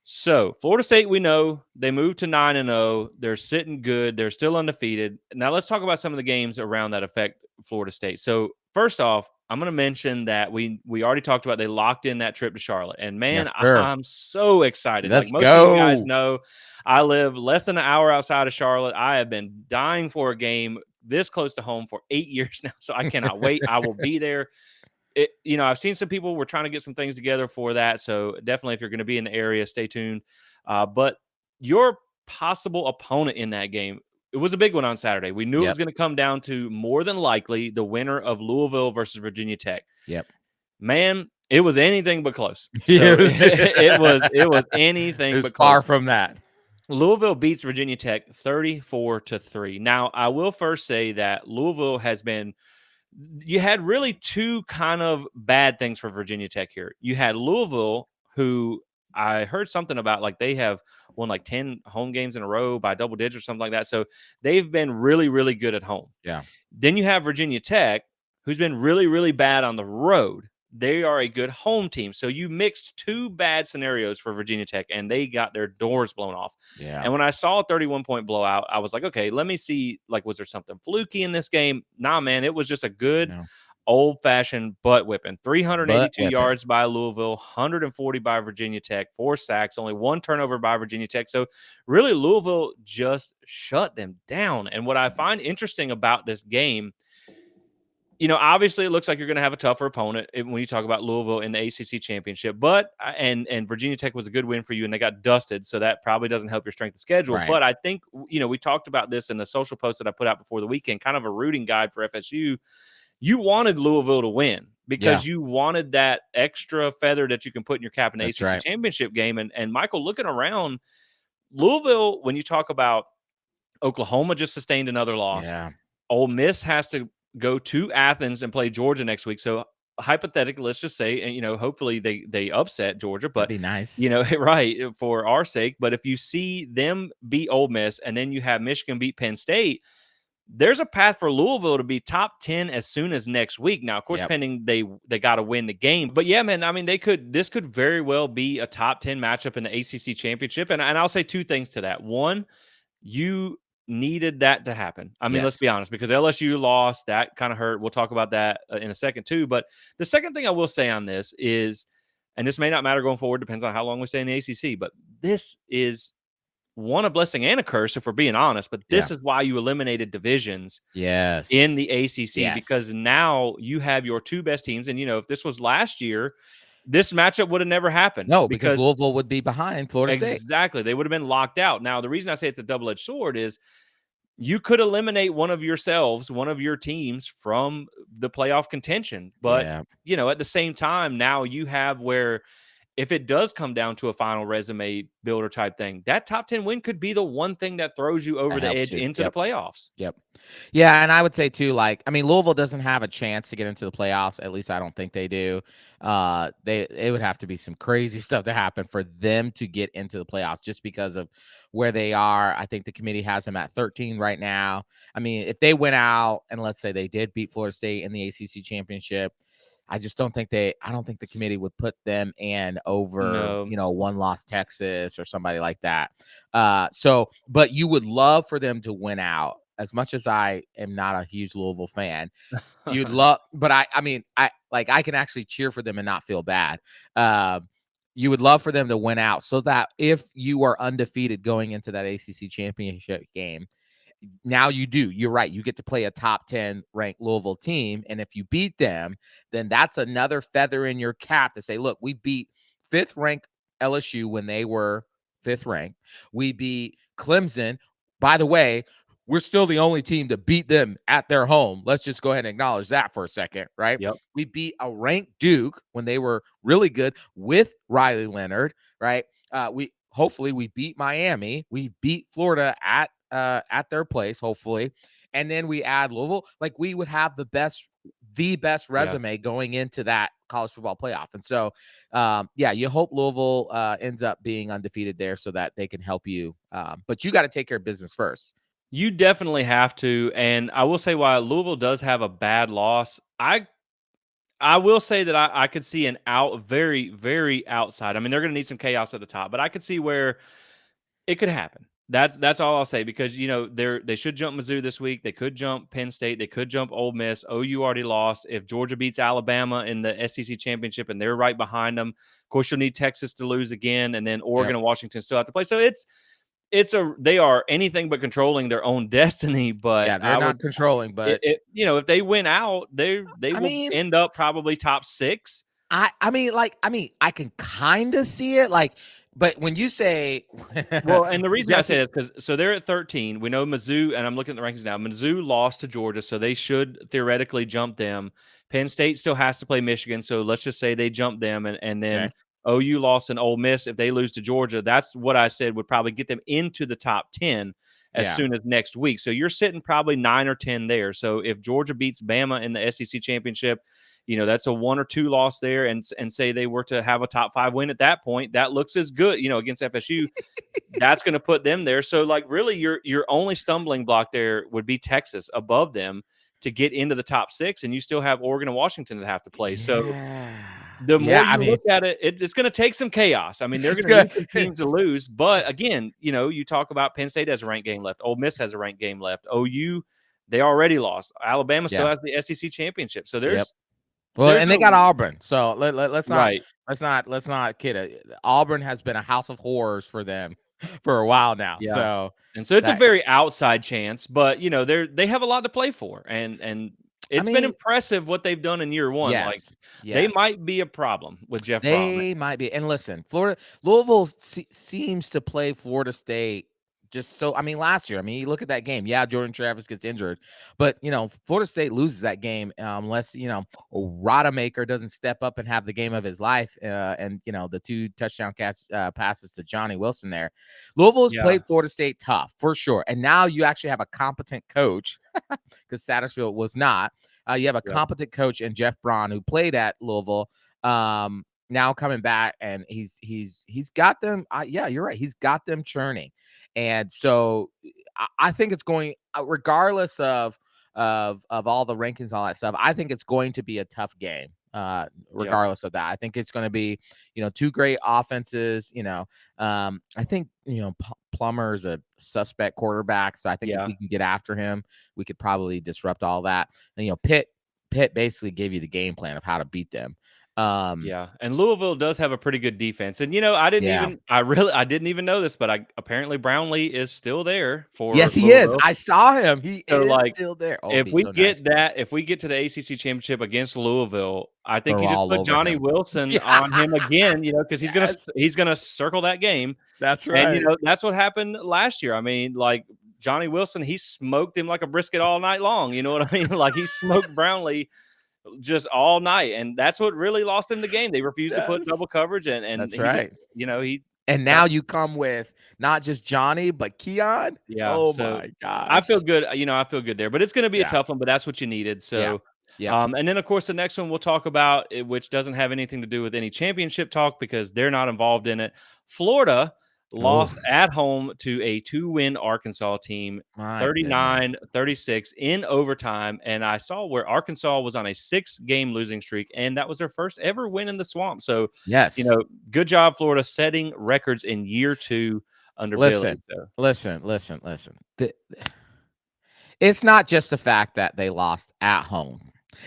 So Florida State, we know they moved to 9-0. They're sitting good. They're still undefeated. Now let's talk about some of the games around that affect Florida State. So first off, I'm going to mention that we already talked about they locked in that trip to Charlotte, and man, Yes, sir. I'm so excited. Like Let's most of you guys go. know, I live less than an hour outside of Charlotte. I have been dying for a game this close to home for 8 years now, so I cannot wait. I will be there. I've seen some people. We're trying to get some things together for that. So definitely, if you're going to be in the area, stay tuned. But your possible opponent in that game. It was a big one on Saturday. We knew it was Yep. going to come down to more than likely the winner of Louisville versus Virginia Tech. Yep. Man, it was anything but close. It So was, it was anything it's but far close. from that. Louisville beats Virginia Tech 34-3. Now, I will first say that Louisville has been you had really two kind of bad things for Virginia Tech here. You had Louisville, who I heard something about like they have won like 10 home games in a row by double digits or something like that. So they've been really, really good at home. Yeah. Then you have Virginia Tech, who's been really, really bad on the road. They are a good home team. So you mixed two bad scenarios for Virginia Tech, and they got their doors blown off. Yeah. And when I saw a 31-point blowout, I was like, okay, let me see. Like, was there something fluky in this game? Nah, man, it was just a good Yeah. old-fashioned butt whipping. Butt 382 whipping. yards by Louisville, 140 by Virginia Tech, 4 sacks, only 1 turnover by Virginia Tech. So really, Louisville just shut them down. And what I find interesting about this game, obviously it looks like you're going to have a tougher opponent when you talk about Louisville in the ACC championship, but and Virginia Tech was a good win for you, and they got dusted, so that probably doesn't help your strength of schedule. Right. But I think we talked about this in the social post that I put out before the weekend, kind of a rooting guide for FSU. You wanted Louisville to win because you wanted that extra feather that you can put in your cap in the That's ACC right. championship game. And Michael, looking around Louisville, when you talk about Oklahoma just sustained another loss. Yeah. Ole Miss has to go to Athens and play Georgia next week. So hypothetically, let's just say, and hopefully they upset Georgia, That'd but be nice. right, for our sake. But if you see them beat Ole Miss and then you have Michigan beat Penn State, there's a path for Louisville to be top 10 as soon as next week. Now, of course, pending they got to win the game. But yeah, man, I mean, this could very well be a top 10 matchup in the ACC championship. And I'll say two things to that. One, you needed that to happen. I mean, let's Yes. be honest, because LSU lost, that kind of hurt. We'll talk about that in a second too. But the second thing I will say on this is, and this may not matter going forward, depends on how long we stay in the ACC, but this is one, a blessing and a curse, if we're being honest. But this is why you eliminated divisions in the ACC, because now you have your two best teams. And, if this was last year, this matchup would have never happened. No, because Louisville would be behind Florida State. Exactly. They would have been locked out. Now, the reason I say it's a double-edged sword is you could eliminate one of your teams from the playoff contention. But, at the same time, now you have where if it does come down to a final resume builder type thing, that top 10 win could be the one thing that throws you over the edge into the playoffs. Yeah, and I would say too, Louisville doesn't have a chance to get into the playoffs. At least I don't think they do. It would have to be some crazy stuff to happen for them to get into the playoffs, just because of where they are. I think the committee has them at 13 right now. I mean, if they went out and let's say they did beat Florida State in the ACC championship, I just don't think I don't think the committee would put them in over, one loss Texas or somebody like that. But you would love for them to win out. As much as I am not a huge Louisville fan, you'd love, but I can actually cheer for them and not feel bad. You would love for them to win out so that if you are undefeated going into that ACC championship game, now you're right. You get to play a top 10 ranked Louisville team. And if you beat them, then that's another feather in your cap to say, look, we beat 5th ranked LSU when they were 5th ranked. We beat Clemson. By the way, we're still the only team to beat them at their home. Let's just go ahead and acknowledge that for a second, right? Yep. We beat a ranked Duke when they were really good with Riley Leonard, right? Hopefully we beat Miami. We beat Florida at their place, hopefully. And then we add Louisville. We would have the best resume going into that college football playoff. And so, you hope Louisville ends up being undefeated there so that they can help you. But you got to take care of business first. You definitely have to. And I will say, while Louisville does have a bad loss, I will say that I could see an very, very outside. I mean, they're going to need some chaos at the top, but I could see where it could happen. That's all I'll say, because they should jump Mizzou this week. They could jump Penn State. They could jump Ole Miss. OU already lost. If Georgia beats Alabama in the SEC championship and they're right behind them, of course you'll need Texas to lose again, and then Oregon and Washington still have to play. So they are anything but controlling their own destiny. But they're not controlling. But if they win out, they will end up probably top 6. I can kind of see it. But when you say Well, and the reason I say Jesse, that is because they're at 13. We know Mizzou, and I'm looking at the rankings now. Mizzou lost to Georgia, so they should theoretically jump them. Penn State still has to play Michigan, so let's just say they jump them, and then okay, OU lost and Ole Miss. If they lose to Georgia, that's what I said would probably get them into the top 10 as yeah, soon as next week. So you're sitting probably 9 or 10 there. So if Georgia beats Bama in the SEC championship, that's a 1 or 2 loss there, and say they were to have a top 5 win at that point, that looks as good, against FSU. That's going to put them there. So like really your only stumbling block there would be Texas above them to get into the top 6, and you still have Oregon and Washington that have to play. So yeah, the yeah. more I you mean, look at it, it's going to take some chaos. I mean, they're it's going to need good. some teams to lose, but again, you talk about Penn State has a ranked game left. Ole Miss has a ranked game left. OU, they already lost. Alabama still Yeah. has the SEC championship. So Yep. there's Well, there's and a they got Auburn, so let's not right. kid it. Auburn has been a house of horrors for them for a while now. Yeah. So And so it's a that very outside chance, but they have a lot to play for. And I it's been mean, impressive what they've done in year 1. Like yes, they yes. might be a problem with Jeff Brom. They might be. And listen, Louisville seems to play Florida State just so. I mean, last year, you look at that game. Yeah, Jordan Travis gets injured, but Florida State loses that game unless Rodemaker doesn't step up and have the game of his life. And the 2 touchdown passes to Johnny Wilson there. Louisville's Yeah. played Florida State tough for sure, and now you actually have a competent coach because Satterfield was not. You have a Yep. competent coach in Jeff Braun who played at Louisville. Now coming back, and he's got them. Yeah, you're right. He's got them churning, and so I think it's going, regardless of all the rankings, and all that stuff. I think it's going to be a tough game. Yep. Regardless of that, I think it's going to be 2 great offenses. I think Plummer's a suspect quarterback, so I think if Yeah. we can get after him, we could probably disrupt all that. And Pitt basically gave you the game plan of how to beat them. Yeah, and Louisville does have a pretty good defense, and I Yeah. didn't even know this, but apparently Brownlee is still there for Yes, he is. Louisville. I saw him. He So is like, still there. Oh, it'd if be we so nice. if we get to the ACC championship against Louisville, I think They're you just all put over Johnny him. Wilson Yeah. on him again, because Yes, he's gonna circle that game, that's and right. that's what happened last year. I mean, like Johnny Wilson, he smoked him like a brisket all night long. You know what I mean? Like he smoked Brownlee just all night, and that's what really lost him the game. They refused to put Yes. double coverage, and That's he just, right. he And got now you come with not just Johnny, but Keon. yeah. Oh So my I feel gosh. good. I feel good there, but it's going to be a Yeah. tough one. But that's what you needed. Yeah. So, Yep. and then of course the next one we'll talk about, which doesn't have anything to do with any championship talk because they're not involved in it. Florida Oh lost at home to a 2-win Arkansas team, my goodness. 39-36 in overtime. And I saw where Arkansas was on a 6-game losing streak, and that was their first ever win in the Swamp. So, Yes. good job, Florida, setting records in year 2 under Billy. Listen. So, Listen. It's not just the fact that they lost at home.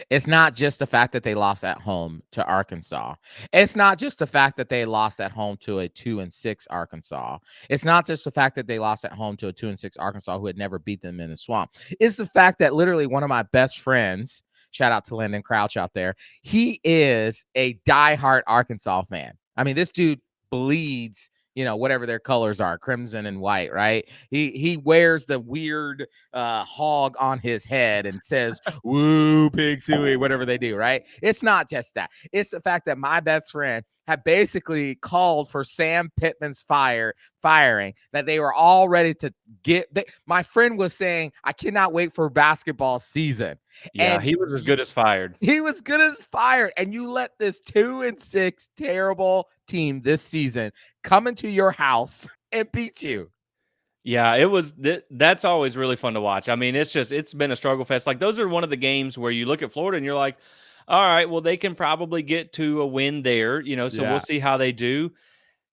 It's not just the fact that they lost at home to Arkansas. It's not just the fact that they lost at home to a 2-6 Arkansas. It's not just the fact that they lost at home to a 2-6 Arkansas who had never beat them in the Swamp. It's the fact that literally one of my best friends, shout out to Landon Crouch out there, he is a diehard Arkansas fan. I mean, this dude bleeds whatever their colors are, crimson and white, right? He wears the weird hog on his head and says, woo, pig suey, whatever they do, right? It's not just that. It's the fact that my best friend had basically called for Sam Pittman's firing, that they were all ready to my friend was saying, I cannot wait for basketball season. yeah, And he was as good as fired. he was good as fired. And you let this 2-6 terrible team this season come into your house and beat you. Yeah, it was that's always really fun to watch. I mean, it's been a struggle fest. Like those are one of the games where you look at Florida and you're like, all right, well, they can probably get to a win there, so we'll Yeah. see how they do.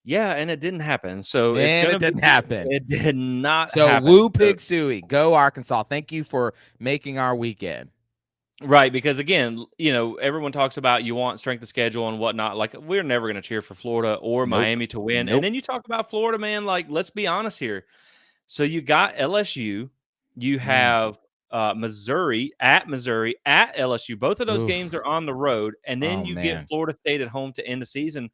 Yeah, and it didn't happen. So it's And gonna it be didn't happen. it did not So happen. woo So pig suey. Go Arkansas. Thank you for making our weekend. right, because again, everyone talks about you want strength of schedule and whatnot. Like we're never gonna cheer for Florida or Nope. Miami to win. And Nope. then you talk about Florida, man, like let's be honest here. So you got LSU, you Mm. have Missouri, at LSU. Both of those Ooh. games are on the road, and then Oh you get man. Florida State at home to end the season.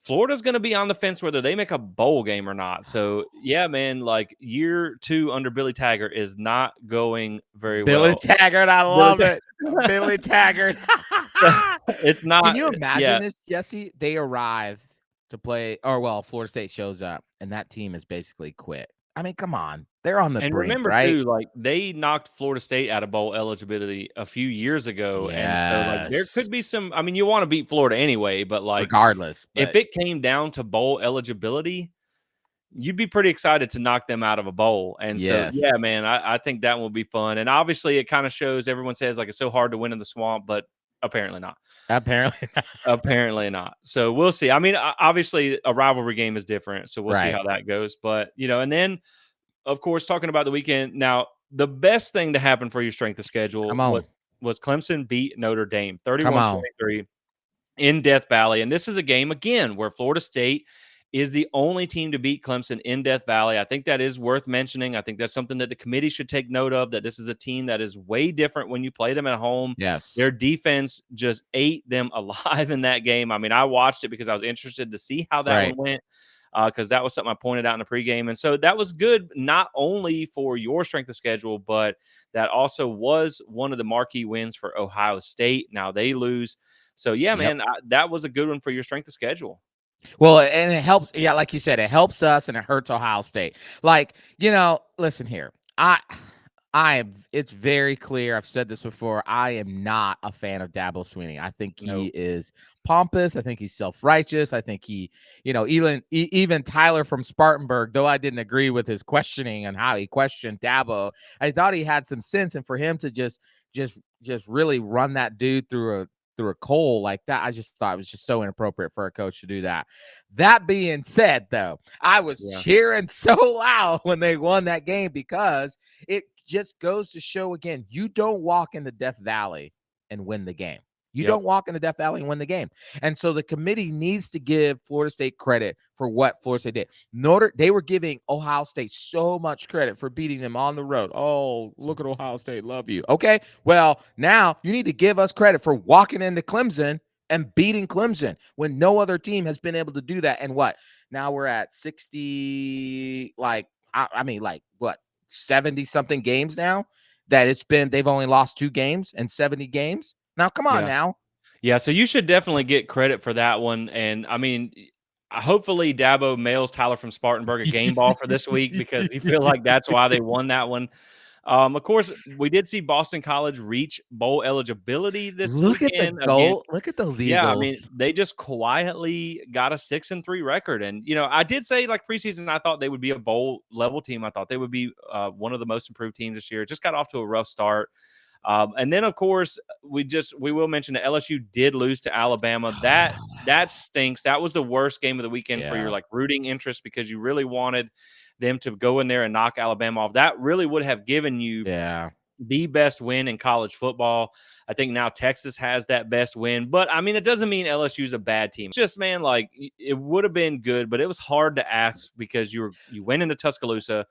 Florida's going to be on the fence whether they make a bowl game or not. So, yeah, man, like year 2 under Billy Taggart is not going very Billy well. Taggart, I Billy love it. Billy Taggart. It's Can not, you imagine yeah. this, Jesse? They arrive to play, or well, Florida State shows up, and that team is basically quit. I mean, come on. They're on the And brink, remember right? too, like they knocked Florida State out of bowl eligibility a few years ago, and so like there Yes. could be some. I mean, you want to beat Florida anyway, but like Regardless, if but it came down to bowl eligibility, you'd be pretty excited to knock them out of a bowl. And so, yes, yeah, man, I think that will be fun. And obviously, it kind of shows. Everyone says like it's so hard to win in the swamp, but apparently not. apparently not. Apparently not. So we'll see. I mean, obviously, a rivalry game is different, so we'll see Right. how that goes. But and then of course, talking about the weekend. Now, the best thing to happen for your strength of schedule Come on. was Clemson beat Notre Dame Come on. 31-23 in Death Valley. And this is a game again where Florida State is the only team to beat Clemson in Death Valley. I think that is worth mentioning. I think that's something that the committee should take note of, that this is a team that is way different when you play them at home. Yes. Their defense just ate them alive in that game. I mean, I watched it because I was interested to see how that one Right. went, because that was something I pointed out in the pregame. And so that was good, not only for your strength of schedule, but that also was one of the marquee wins for Ohio State. Now they lose. So, yeah, Yep. man, that was a good one for your strength of schedule. Well, and it helps. Yeah, like you said, it helps us and it hurts Ohio State. Like, listen here. I am. It's very clear. I've said this before. I am not a fan of Dabo Swinney. I think he No. is pompous. I think he's self-righteous. I think he, even Tyler from Spartanburg, though I didn't agree with his questioning and how he questioned Dabo, I thought he had some sense. And for him to just really run that dude through a coal like that, I just thought it was just so inappropriate for a coach to do that. That being said, though, I was Yeah. cheering so loud when they won that game because it just goes to show again, you don't walk into Death Valley and win the game. You Yep. don't walk into Death Valley and win the game. And so the committee needs to give Florida State credit for what Florida State did. They were giving Ohio State so much credit for beating them on the road. Oh, look at Ohio State. Love you. Okay. Well, now you need to give us credit for walking into Clemson and beating Clemson when no other team has been able to do that. And what? Now we're at 60, like 70 something games now that they've only lost 2 games and 70 games. Now, come on Yeah. now. Yeah. So you should definitely get credit for that one. And I mean, hopefully Dabo mails Tyler from Spartanburg a game ball for this week, because you feel like that's why they won that one. Of course, we did see Boston College reach bowl eligibility this Look at the weekend goal. against. Look at those Yeah, I mean, Eagles. they just quietly got a 6-3 record. And I did say like preseason, I thought they would be a bowl level team. I thought they would be one of the most improved teams this year. Just got off to a rough start. And then, of course, we will mention that LSU did lose to Alabama. That stinks. That was the worst game of the weekend for your Yeah. like rooting interest, because you really wanted them to go in there and knock Alabama off. That really would have given you Yeah. the best win in college football. I think now Texas has that best win, but I mean, it doesn't mean LSU is a bad team. It's just, man, like it would have been good, but it was hard to ask because you went into Tuscaloosa.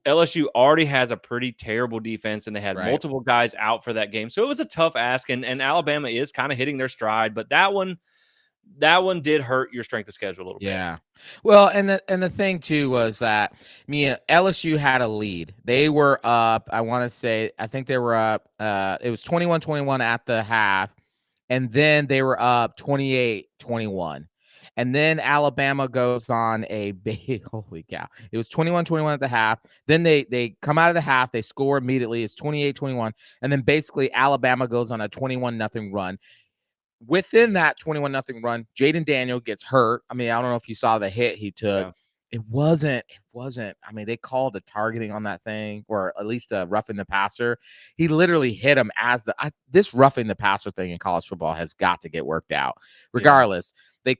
LSU already has a pretty terrible defense, and they had Right. multiple guys out for that game. So it was a tough ask, and Alabama is kind of hitting their stride, but that one did hurt your strength of schedule a little bit. Yeah. Well, and the thing too was that LSU had a lead. They were up, I think they were up it was 21-21 at the half, and then they were up 28-21. And then Alabama goes on a big holy cow. It was 21-21 at the half. Then they come out of the half, they score immediately. It's 28-21, and then basically Alabama goes on a 21-0 run. Within that 21-0 run, Jaden Daniel gets hurt. I mean, I don't know if you saw the hit he took. Yeah. It wasn't. I mean, they called the targeting on that thing, or at least a roughing the passer. He literally hit him this roughing the passer thing in college football has got to get worked out. Regardless, he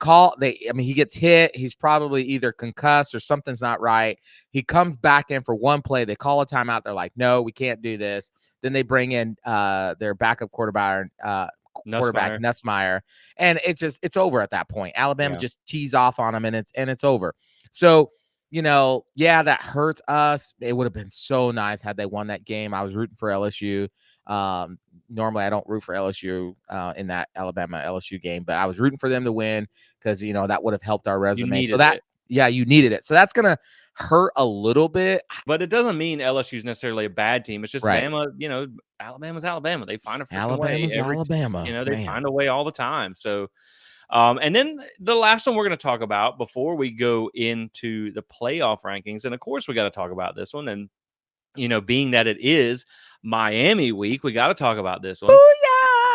gets hit. He's probably either concussed or something's not right. He comes back in for one play. They call a timeout. They're like, no, we can't do this. Then they bring in their backup quarterback Nussmeier, and it's over at that point. Alabama just tees off on him, and it's over. So, that hurts us. It would have been so nice had they won that game. I was rooting for LSU. Normally I don't root for LSU in that Alabama LSU game, but I was rooting for them to win because that would have helped our You resume. So needed that it. yeah, you needed it. So that's gonna hurt a little bit. But it doesn't mean LSU is necessarily a bad team. It's just Right. Bama, Alabama's Alabama. They find a freaking way Alabama's Alabama, they man. find a way all the time. So, and then the last one we're going to talk about before we go into the playoff rankings, and of course we got to talk about this one. And being that it is Miami week, we got to talk about this one. Booyah!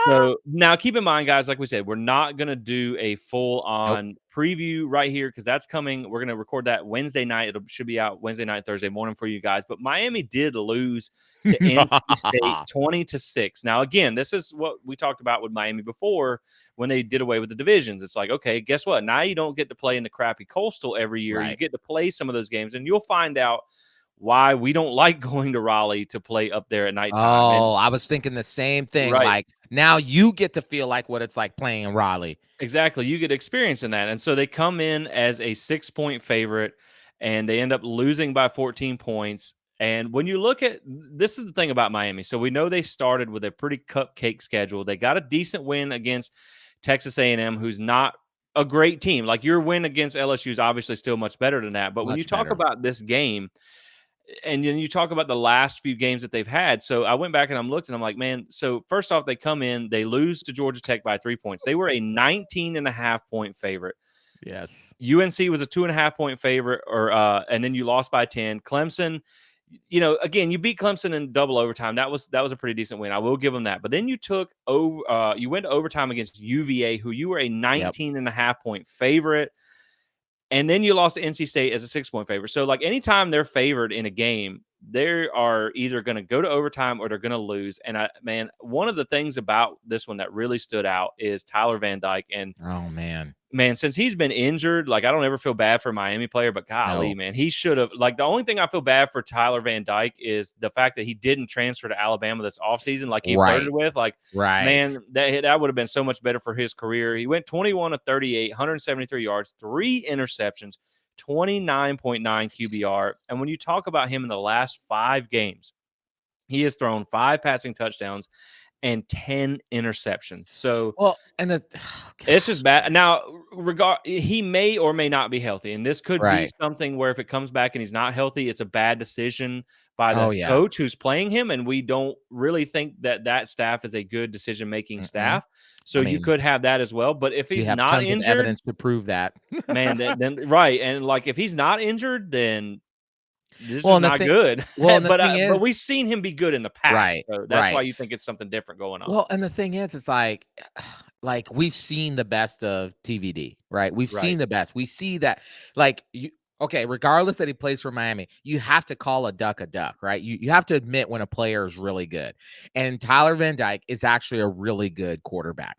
So now keep in mind, guys, like we said, we're not going to do a full Nope. on preview right here because that's coming. We're going to record that Wednesday night. It should be out Wednesday night, Thursday morning for you guys. But Miami did lose to NC State 20-6. Now, again, this is what we talked about with Miami before when they did away with the divisions. It's like, okay, guess what? Now you don't get to play in the crappy Coastal every year. You Right. get to play some of those games, and you'll find out why we don't like going to Raleigh to play up there at nighttime. And Oh, I was thinking the same thing. right. Like now you get to feel like what it's like playing in Raleigh. Exactly. You get experience in that. And so they come in as a 6-point favorite and they end up losing by 14 points. And when you look at this is the thing about Miami. So we know they started with a pretty cupcake schedule. They got a decent win against Texas A&M, who's not a great team. Like your win against LSU is obviously still much better than that. But when you Much talk better. about this game, and then you talk about the last few games that they've had. So I went back and I'm looked and I'm like, man, so first off, they come in, they lose to Georgia Tech by 3 points. They were a 19.5-point favorite. Yes. UNC was a 2.5-point favorite, and then you lost by 10. Clemson, again, you beat Clemson in double overtime. That was a pretty decent win. I will give them that. But then you you went to overtime against UVA, who you were a 19.5-point favorite. And then you lost to NC State as a 6-point favorite. So, like, anytime they're favored in a game, they are either going to go to overtime or they're going to lose. And, one of the things about this one that really stood out is Tyler Van Dyke. And, Oh, man, since he's been injured, like, I don't ever feel bad for a Miami player, but golly, man, he should have. Like, the only thing I feel bad for Tyler Van Dyke is the fact that he didn't transfer to Alabama this offseason like he flirted with. Like, man, that would have been so much better for his career. He went 21 of 38, 173 yards, 3 interceptions, 29.9 QBR. And when you talk about him in the last 5 games, he has thrown 5 passing touchdowns and 10 interceptions. So, well, and it's just bad. Now, he may or may not be healthy, and this could be Right. something where if it comes back and he's not healthy, it's a bad decision by the Oh, yeah. coach who's playing him, and we don't really think that staff is a good decision-making staff. So you could have that as well. But if you he's have not tons of injured, evidence to prove that. man, then right, and like if he's not injured, then this Well, is and the not thing- good. Well, and the but thing but is- we've seen him be good in the past, Right, so that's why right. you think it's something different going on. Well, and the thing is, it's like we've seen the best of TVD, right? We've Right. seen the best. We see that, like regardless that he plays for Miami, you have to call a duck, right? You have to admit when a player is really good. And Tyler Van Dyke is actually a really good quarterback.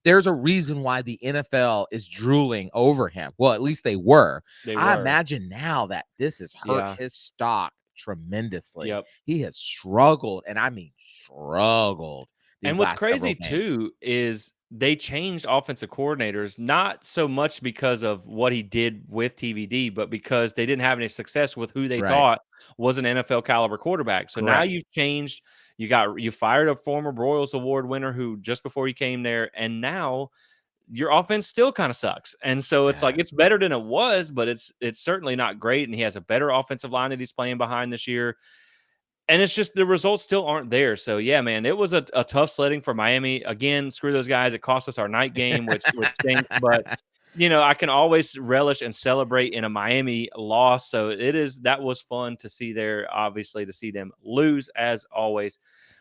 There's a reason why the NFL is drooling over him. Well, at least they were. I imagine now that this has hurt his stock tremendously. Yep. He has struggled, and I mean struggled. And what's crazy too is they changed offensive coordinators, not so much because of what he did with TVD, but because they didn't have any success with who they thought was an NFL caliber quarterback. So now you've changed. You fired a former Royals Award winner who just before he came there, and now your offense still kind of sucks. And so it's like it's better than it was, but it's certainly not great. And he has a better offensive line that he's playing behind this year. And it's just the results still aren't there. So, yeah, man, it was a tough sledding for Miami. Again, screw those guys. It cost us our night game, which stinks. But, I can always relish and celebrate in a Miami loss. So that was fun to see there, obviously, to see them lose as always.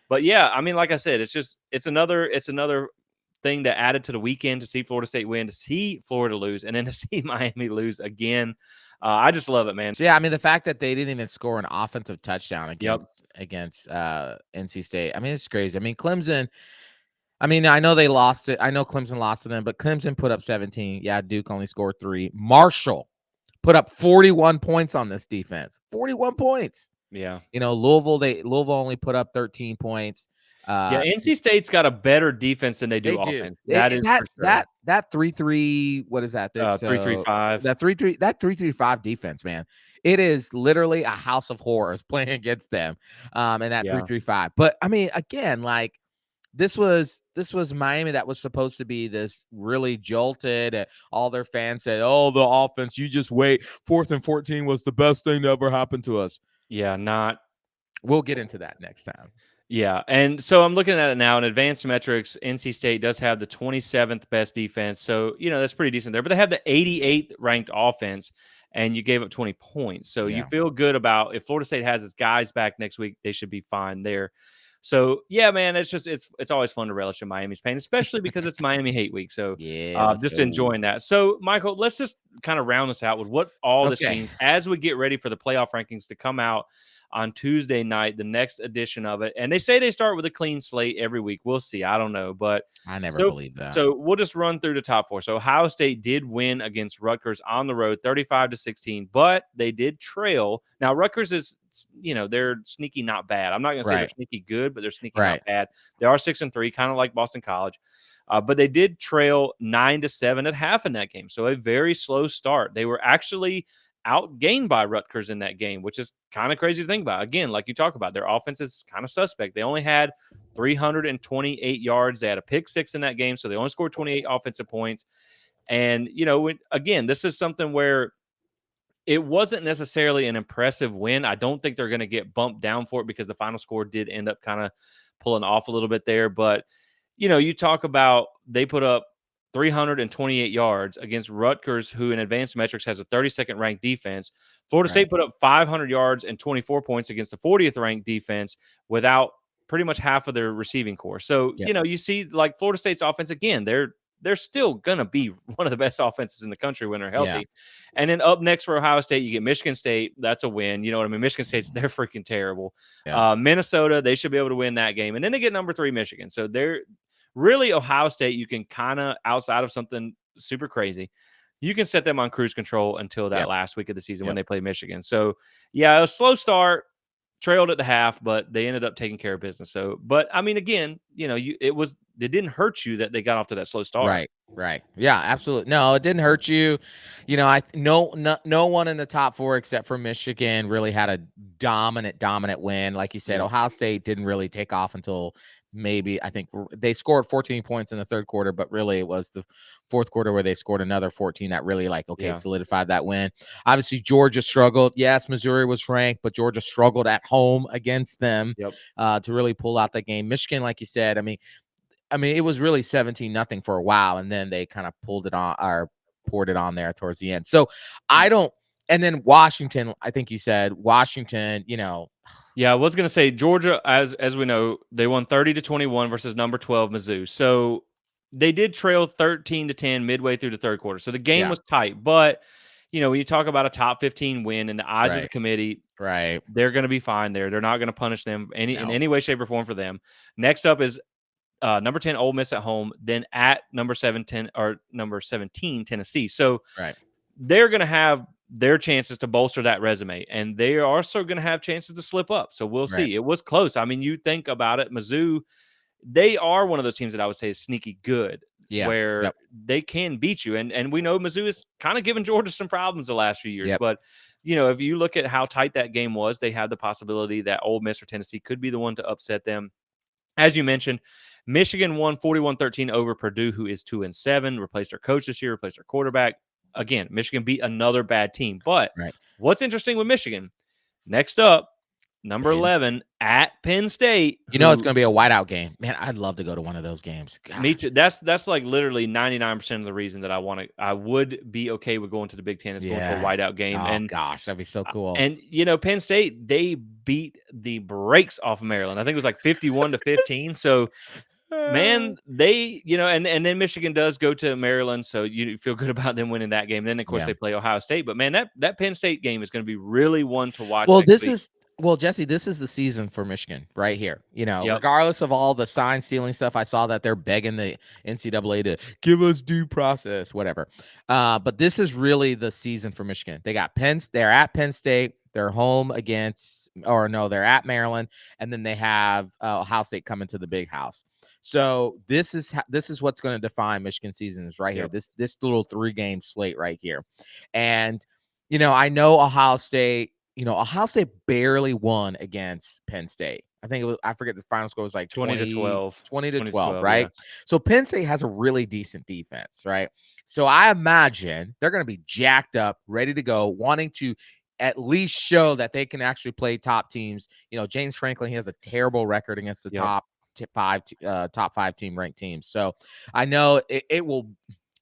But, yeah, I mean, like I said, it's another thing that added to the weekend to see Florida State win, to see Florida lose, and then to see Miami lose again. I just love it, man. So, yeah, I mean, the fact that they didn't even score an offensive touchdown against NC State, I mean, it's crazy. I mean, Clemson, I know they lost it. I know Clemson lost to them, but Clemson put up 17. Yeah, Duke only scored 3. Marshall put up 41 points on this defense. 41 points. Yeah. Louisville only put up 13 points. Yeah, NC State's got a better defense than they They do do. offense. That is That for sure. 3-3, what is that? That's 3-3-5. that 3-3 that 3-3-5 defense, man. It is literally a house of horrors playing against them. In that Yeah. 3-3-5. But I mean, again, like this was Miami that was supposed to be this really jolted. All their fans said, "Oh, the offense, you just wait. 4th and 14 was the best thing to ever happen to us." Yeah, not We'll get into that next time. Yeah, and so I'm looking at it now in advanced metrics. NC State does have the 27th best defense, so that's pretty decent there. But they have the 88th ranked offense, and you gave up 20 points, so you Yeah. feel good about if Florida State has its guys back next week, they should be fine there. So yeah, man, it's always fun to relish in Miami's pain, especially because it's Miami Hate Week. So Yeah, let's just go. enjoying that. So Michael, let's just kind of round this out with what all this Okay. means as we get ready for the playoff rankings to come out on Tuesday night, the next edition of it. And they say they start with a clean slate every week. We'll see. I don't know. But I never so believed that. so we'll just run through the top four. So Ohio State did win against Rutgers on the road, 35-16, but they did trail. Now Rutgers is, they're sneaky not bad. I'm not gonna say they're Right. sneaky good, but they're sneaky not Right. bad. They are 6-3, kind of like Boston College. But they did trail 9-7 at half in that game. So a very slow start. They were actually outgained by Rutgers in that game, which is kind of crazy to think about. Again, like you talk about, their offense is kind of suspect. They only had 328 yards. They had a pick six in that game, so they only scored 28 offensive points. And, again, this is something where it wasn't necessarily an impressive win. I don't think they're going to get bumped down for it because the final score did end up kind of pulling off a little bit there. But, you talk about they put up 328 yards against Rutgers, who in advanced metrics has a 32nd ranked defense. Florida Right. State put up 500 yards and 24 points against the 40th ranked defense without pretty much half of their receiving core. So, Yep. you see like Florida State's offense again, they're still going to be one of the best offenses in the country when they're Yeah. healthy. And then up next for Ohio State, you get Michigan State. That's a win. You know what I mean? Michigan State's they're freaking terrible. Yeah. Minnesota, they should be able to win that game. And then they get number 3 Michigan. So they're really Ohio State. You can kind of outside of something super crazy, you can set them on cruise control until that Yep. last week of the season when Yep. they play Michigan. So yeah, a slow start, trailed at the half, but they ended up taking care of business. So, but I mean, again, it didn't hurt you that they got off to that slow start. Right. Right. Yeah, absolutely. No, it didn't hurt you. No one in the top 4 except for Michigan really had a dominant win. Like you said, Yeah. Ohio State didn't really take off until maybe I think they scored 14 points in the third quarter, but really it was the fourth quarter where they scored another 14 that really Yeah. solidified that win. Obviously, Georgia struggled. Yes, Missouri was ranked, but Georgia struggled at home against them Yep. to really pull out that game. Michigan, like you said, I mean, it was really 17-0 for a while, and then they kind of pulled it on or poured it on there towards the end. So I don't. And then Washington, I think you said Washington. Yeah, I was gonna say Georgia, as we know, they won 30-21 versus number 12 Mizzou. So they did trail 13-10 midway through the third quarter. So the game Yeah. was tight, but when you talk about a top 15 win in the eyes of the Right. committee, Right. they're going to be fine there. They're not going to punish them in No. any way, shape, or form for them. Next up is number 10 Ole Miss at home, then at number 17 Tennessee. So Right. they're going to have their chances to bolster that resume, and they are also going to have chances to slip up. So we'll Right. see. It was close. I mean, you think about it, Mizzou, they are one of those teams that I would say is sneaky good, Yeah. where Yep. they can beat you. And we know Mizzou is kind of given Georgia some problems the last few years. Yep. But, if you look at how tight that game was, they had the possibility that Ole Miss or Tennessee could be the one to upset them. As you mentioned, Michigan won 41-13 over Purdue, who is 2-7, replaced their coach this year, replaced their quarterback. Again, Michigan beat another bad team. But Right. what's interesting with Michigan, next up, number Penn 11 at Penn State. it's going to be a whiteout game. Man, I'd love to go to one of those games. God. Me too. That's like literally 99% of the reason that I would be okay with going to the Big Ten is going to a whiteout game. Oh, And gosh, that'd be so cool. And Penn State, they beat the brakes off of Maryland. I think it was like 51-15. So man, they, and then Michigan does go to Maryland, so you feel good about them winning that game. Then of course Yeah. they play Ohio State, but man, that Penn State game is going to be really one to watch Well, next week. Well, Jesse, this is the season for Michigan right here. Yep. Regardless of all the sign stealing stuff, I saw that they're begging the NCAA to give us due process, whatever. But this is really the season for Michigan. They got they're at Penn State. They're home against, or no, they're at Maryland, and then they have Ohio State coming to the Big House. So this is what's going to define Michigan season is right here. Yep. This little 3-game slate right here, and I know Ohio State. Ohio State barely won against Penn State. I think it was, I forget the final score was like 20 to 12. 20 to 20 to 12, 12, yeah. right? So Penn State has a really decent defense, right? So I imagine they're going to be jacked up, ready to go, wanting to at least show that they can actually play top teams. James Franklin, he has a terrible record against the Yep. top 5 team ranked teams. So I know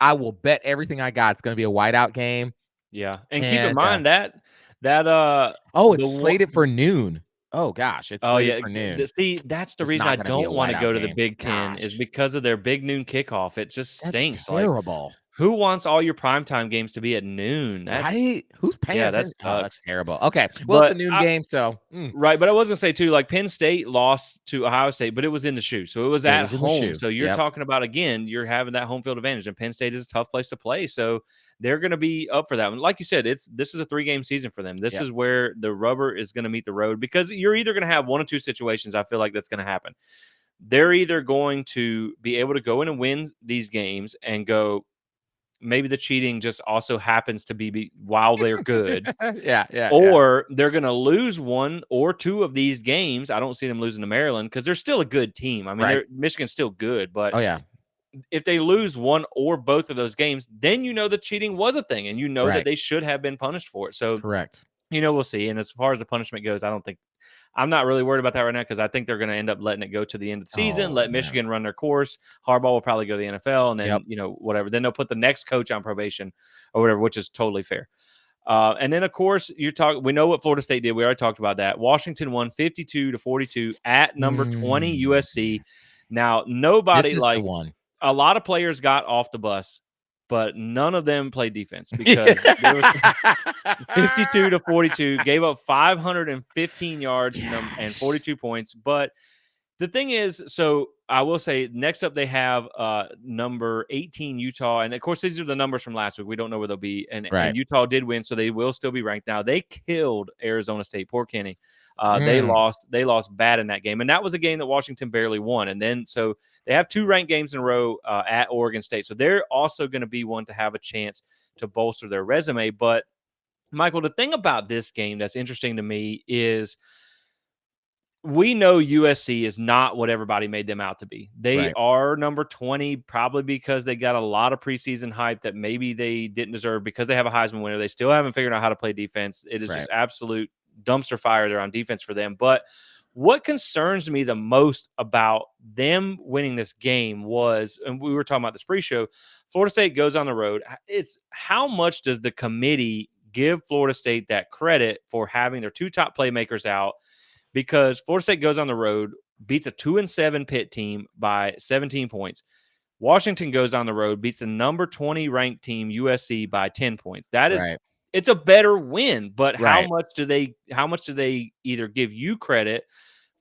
I will bet everything I got it's going to be a whiteout game. Yeah. And keep in mind And that oh, the it's one slated for noon. Oh gosh, it's Oh, slated yeah, for noon. see, that's the It's reason not I gonna be a don't wanna whiteout go to the game. Big Ten is Gosh, because of their big noon kickoff. It just that's stinks, like, terrible, who wants all your primetime games to be at noon? That's right? Who's paying yeah, that attention? Oh, that's sucks. terrible. Okay, well, it's a But noon I game, so Right, but I was gonna say too, like Penn State lost to Ohio State, but it was in the shoe, so it was it at was in the home. shoe. So you're Yep, talking about again, you're having that home field advantage, and Penn State is a tough place to play. So they're gonna be up for that one. Like you said, this is a 3-game season for them. This yep, is where the rubber is gonna meet the road because you're either gonna have one or two situations. I feel like that's gonna happen. They're either going to be able to go in and win these games and go. Maybe the cheating just also happens to be while they're good, yeah, yeah, yeah. or they're going to lose one or two of these games. I don't see them losing to Maryland because they're still a good team. I mean, Right. Michigan's still good, but Oh yeah. if they lose one or both of those games, then the cheating was a thing, and that Right. they should have been punished for it. So Correct. we'll see. And as far as the punishment goes, I'm not really worried about that right now because I think they're going to end up letting it go to the end of the season. Oh Let man. Michigan run their course. Harbaugh will probably go to the NFL, and Yep. then whatever. Then they'll put the next coach on probation or whatever, which is totally fair. And then, of course, we know what Florida State did. We already talked about that. Washington won 52-42 at number 20 Mm. USC. Now, This nobody is the like one. a lot of players got off the bus, but none of them played defense because there was 52-42, gave up 515 yards and Gosh. 42 points. But the thing is, so I will say next up they have number 18 Utah, and of course these are the numbers from last week. We don't know where they'll be, and Right. Utah did win, so they will still be ranked. Now they killed Arizona State. Poor Kenny. They Mm. lost. They lost bad in that game, and that was a game that Washington barely won. And then so they have 2 ranked games in a row at Oregon State, so they're also going to be one to have a chance to bolster their resume. But Michael, the thing about this game that's interesting to me is we know USC is not what everybody made them out to be. They Right. are number 20, probably because they got a lot of preseason hype that maybe they didn't deserve because they have a Heisman winner. They still haven't figured out how to play defense. It is Right. just absolute dumpster fire there on defense for them. But what concerns me the most about them winning this game was, and we were talking about this pre-show, Florida State goes on the road. It's how much does the committee give Florida State that credit for having their 2 top playmakers out? Because Florida State goes on the road, beats a 2-7 Pitt team by 17 points. Washington goes on the road, beats the number 20 ranked team USC by 10 points. Right. It's a better win, but Right. how much do they either give you credit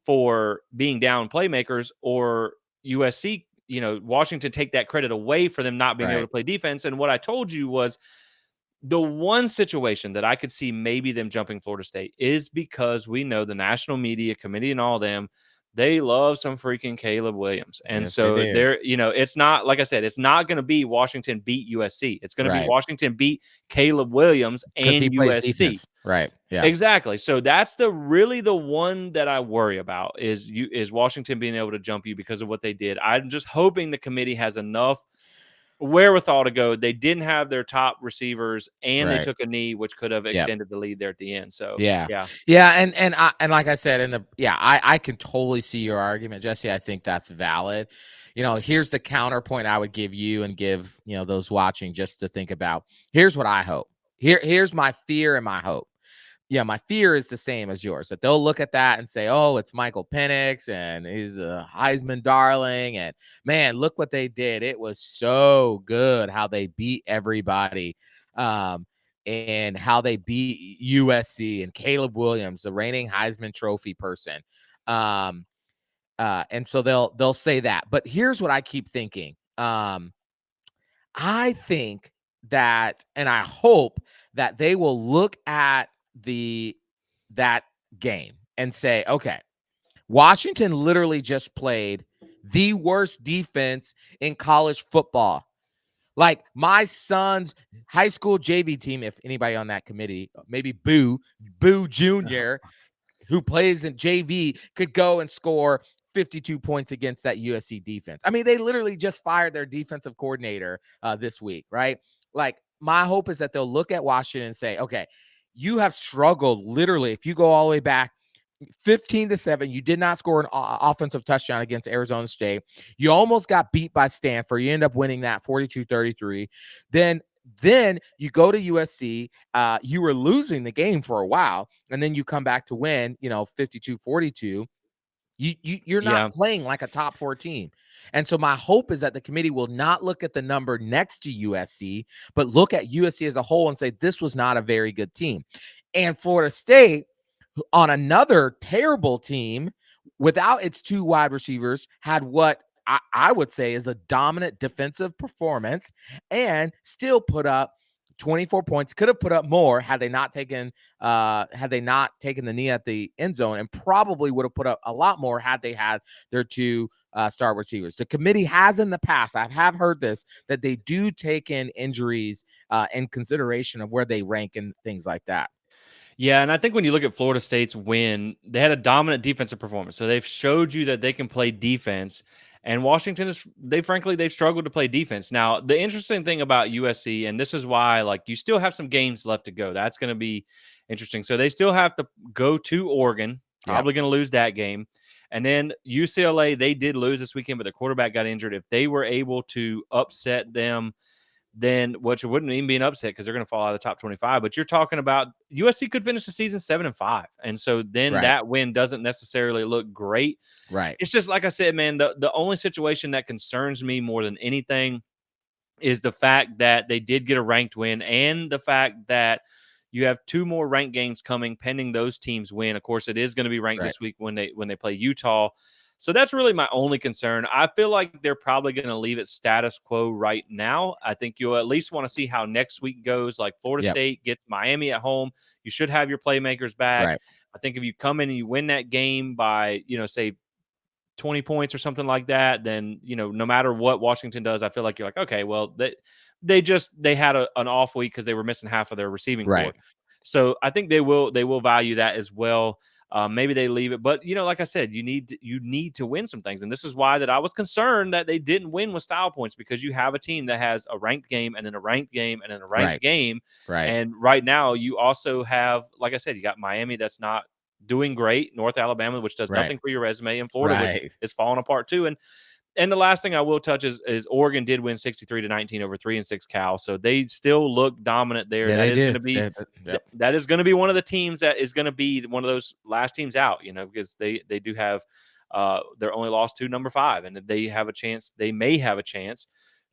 for being down playmakers, or USC, Washington take that credit away for them not being able Right. to play defense? And what I told you was the one situation that I could see maybe them jumping Florida State is because we know the national media committee and all them, they love some freaking Caleb Williams. And Yes, they so do. it's not, like I said, it's not going to be Washington beat USC. It's going to be Right. Washington beat Caleb Williams Because and he plays USC. defense. Right. Yeah. Exactly. So that's really the one that I worry about is Washington being able to jump you because of what they did. I'm just hoping the committee has enough wherewithal to go. They didn't have their top receivers, and they Right. took a knee, which could have Yep. extended the lead there at the end. So Yeah. yeah, Yeah, and like I said I can totally see your argument, Jesse. I think that's valid. Here's the counterpoint I would give you and give, those watching just to think about. Here's what I hope. Here's my fear and my hope. Yeah, my fear is the same as yours, that they'll look at that and say, oh, it's Michael Penix and he's a Heisman darling. And man, look what they did. It was so good how they beat everybody. Um, and how they beat USC and Caleb Williams, the reigning Heisman Trophy person. And so they'll say that. But here's what I keep thinking. I think that, and I hope that they will look at that game and say, okay, Washington literally just played the worst defense in college football. Like my son's high school JV team, if anybody on that committee, maybe Boo Jr., who plays in JV, could go and score 52 points against that USC defense. I mean, they literally just fired their defensive coordinator this week, right? Like, my hope is that they'll look at Washington and say, okay, you have struggled literally. If you go all the way back 15-7, you did not score an offensive touchdown against Arizona State. You almost got beat by Stanford. You end up winning that 42-33. Then you go to USC. You were losing the game for a while, and then you come back to win, 52-42. You're not Yeah. playing like a top 4 team. And so my hope is that the committee will not look at the number next to USC, but look at USC as a whole and say, this was not a very good team. And Florida State, on another terrible team without its 2 wide receivers, had what I would say is a dominant defensive performance and still put up 24 points. Could have put up more had they not taken the knee at the end zone, and probably would have put up a lot more had they had their 2 star receivers. The committee has in the past, I have heard this, that they do take in injuries in consideration of where they rank and things like that. Yeah, and I think when you look at Florida State's win, they had a dominant defensive performance. So they've showed you that they can play defense. And Washington they've struggled to play defense. Now, the interesting thing about USC, and this is why, like, you still have some games left to go. That's going to be interesting. So they still have to go to Oregon, probably going to lose that game. And then UCLA, they did lose this weekend, but their quarterback got injured. If they were able to upset them, then which wouldn't even be an upset because they're going to fall out of the top 25. But you're talking about USC could finish the season 7-5, and so then Right. that win doesn't necessarily look great. Right. It's just like I said, man. The only situation that concerns me more than anything is the fact that they did get a ranked win, and the fact that you have 2 more ranked games coming pending those teams win. Of course, it is going to be ranked Right. this week when they play Utah. So that's really my only concern. I feel like they're probably going to leave it status quo right now. I think you'll at least want to see how next week goes. Like Florida Yep. State gets Miami at home. You should have your playmakers back. Right. I think if you come in and you win that game by, say 20 points or something like that, then, no matter what Washington does, I feel like you're like, okay, well, they had an off week because they were missing half of their receiving Right. core. So I think they will value that as well. Maybe they leave it, but like I said, you need to win some things, and this is why that I was concerned that they didn't win with style points, because you have a team that has a ranked game and then a ranked game and then a ranked Right. game, Right. and right now you also have, like I said, you got Miami that's not doing great, North Alabama, which does Right. nothing for your resume, and Florida, which Right. is falling apart too, and the last thing I will touch is Oregon did win 63-19 over 3-6 Cal, so they still look dominant there. Yeah, That they is going do. to be Yep. that is going to be one of the teams that is going to be one of those last teams out, because they do have they're only lost to number 5, and they may have a chance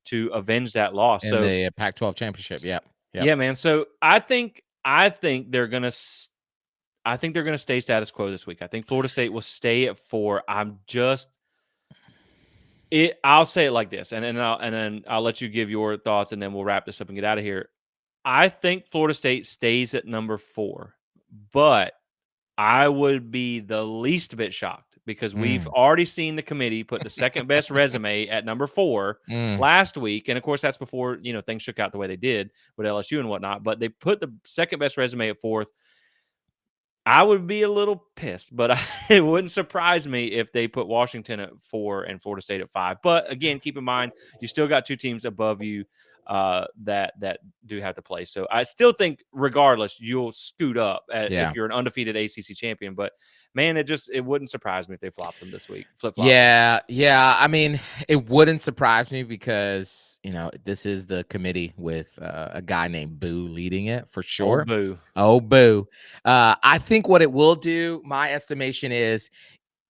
to avenge that loss. In So the Pac-12 championship. Yep. Yep. yeah, man. So I think they're gonna. I think they're going to stay status quo this week. I think Florida State will stay at 4. I'll say it like this, and then I'll let you give your thoughts, and then we'll wrap this up and get out of here. I think Florida State stays at number 4, but I would be the least bit shocked because we've already seen the committee put the second best resume at number 4 last week, and of course that's before things shook out the way they did with LSU and whatnot. But they put the second best resume at 4th. I would be a little pissed, but it wouldn't surprise me if they put Washington at 4 and Florida State at 5. But again, keep in mind, you still got 2 teams above you that do have to play. So I still think, regardless, you'll scoot up if you're an undefeated ACC champion. But man, it wouldn't surprise me if they flopped them this week. Flip-flop them. Yeah. I mean, it wouldn't surprise me because this is the committee with a guy named Boo leading it for sure. Oh, Boo. I think what it will do, my estimation is,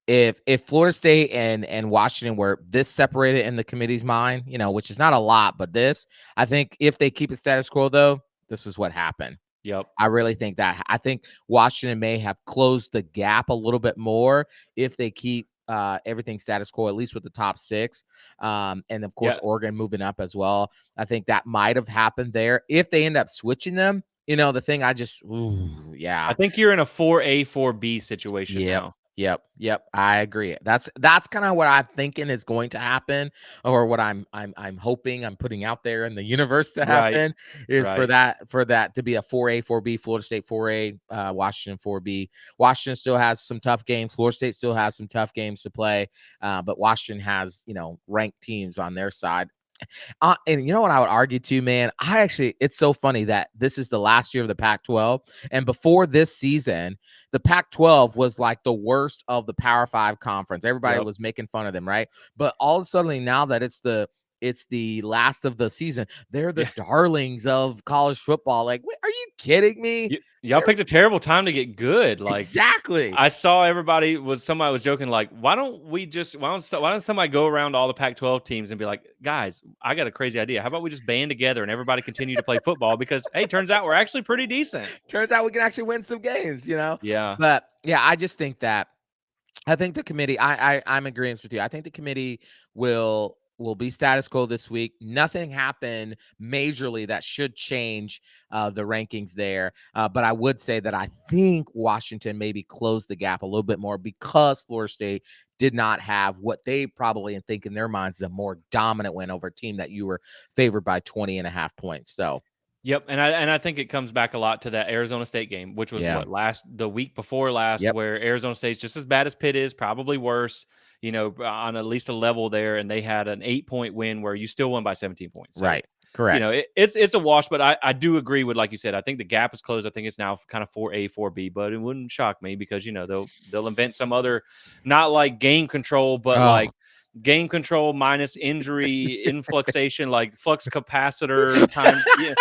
if Florida State and Washington were this separated in the committee's mind, which is not a lot, but this, I think if they keep it status quo, though, this is what happened. Yep. I really think that. I think Washington may have closed the gap a little bit more if they keep everything status quo, at least with the top 6. And of course, Yeah. Oregon moving up as well. I think that might have happened there. If they end up switching them, the thing I think you're in a 4A, 4B situation Yep. now. Yep. I agree. That's kind of what I'm thinking is going to happen, or what I'm hoping, I'm putting out there in the universe to Right. happen, is for Right. that to be a 4A, 4B, Florida State 4A, Washington 4B. Washington still has some tough games. Florida State still has some tough games to play, but Washington has ranked teams on their side. And you know what I would argue too, man? It's so funny that this is the last year of the Pac-12. And before this season, the Pac-12 was like the worst of the Power 5 conference. Everybody Yep. was making fun of them, right? But all of a sudden, now that it's the last of the season, they're the Yeah. darlings of college football. Like, are you kidding me? Y'all picked a terrible time to get good. Like, Exactly. I saw somebody was joking, like, why don't somebody go around all the Pac-12 teams and be like, guys, I got a crazy idea. How about we just band together and everybody continue to play football? Because, hey, turns out we're actually pretty decent. Turns out we can actually win some games, Yeah. But yeah, I just think that I think the committee, I'm agreeing with you. I think the committee will be status quo this week. Nothing happened majorly that should change the rankings there. But I would say that I think Washington maybe closed the gap a little bit more because Florida State did not have what they probably think in their minds is a more dominant win over a team that you were favored by 20.5 points. So Yep, and I think it comes back a lot to that Arizona State game, which was yeah. the week before last, Yep. where Arizona State's just as bad as Pitt is, probably worse, on at least a level there, and they had an 8-point win where you still won by 17 points. So, Right. Correct. it's a wash, but I do agree with, like you said, I think the gap is closed. I think it's now kind of 4A, 4B, but it wouldn't shock me because they'll invent some other, not like game control, but Oh. like game control minus injury influxation, like flux capacitor time. Yeah,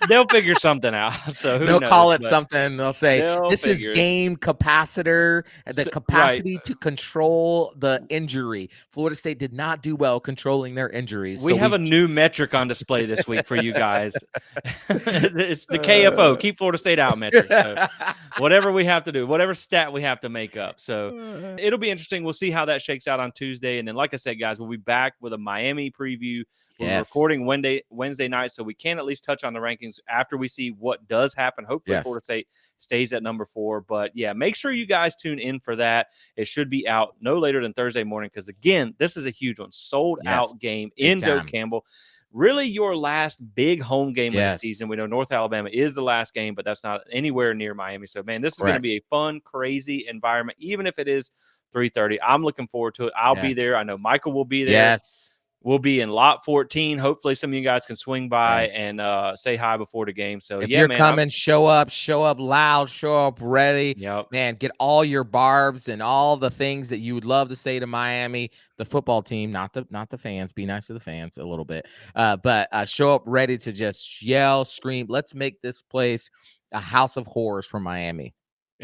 they'll figure something out. So who They'll knows? call it But something. They'll say, they'll this is figure it. game capacitor, the Right. capacity to control the injury. Florida State did not do well controlling their injuries. We So have we a new metric on display this week for you guys. It's the KFO, keep Florida State out metric. So whatever we have to do, whatever stat we have to make up. So it'll be interesting. We'll see how that shakes out on Tuesday. And then, like I said, guys, we'll be back with a Miami preview. We're Yes. recording Wednesday night, so we can at least touch on the rankings after we see what does happen. Hopefully, Yes. Florida State stays at number 4. But yeah, make sure you guys tune in for that. It should be out no later than Thursday morning because, again, this is a huge one. Sold out game in Doak Campbell. Really your last big home game of the season. We know North Alabama is the last game, but that's not anywhere near Miami. So, man, this is going to be a fun, crazy environment, even if it is 3:30. I'm looking forward to it. I'll be there. I know Michael will be there. Yes. We'll be in lot 14. Hopefully some of you guys can swing by and say hi before the game. So, if yeah, you're man. coming, show up loud, show up ready. Yep. Man, get all your barbs and all the things that you would love to say to Miami, the football team, not the fans. Be nice to the fans a little bit. But show up ready to just yell, scream. Let's make this place a house of horrors for Miami.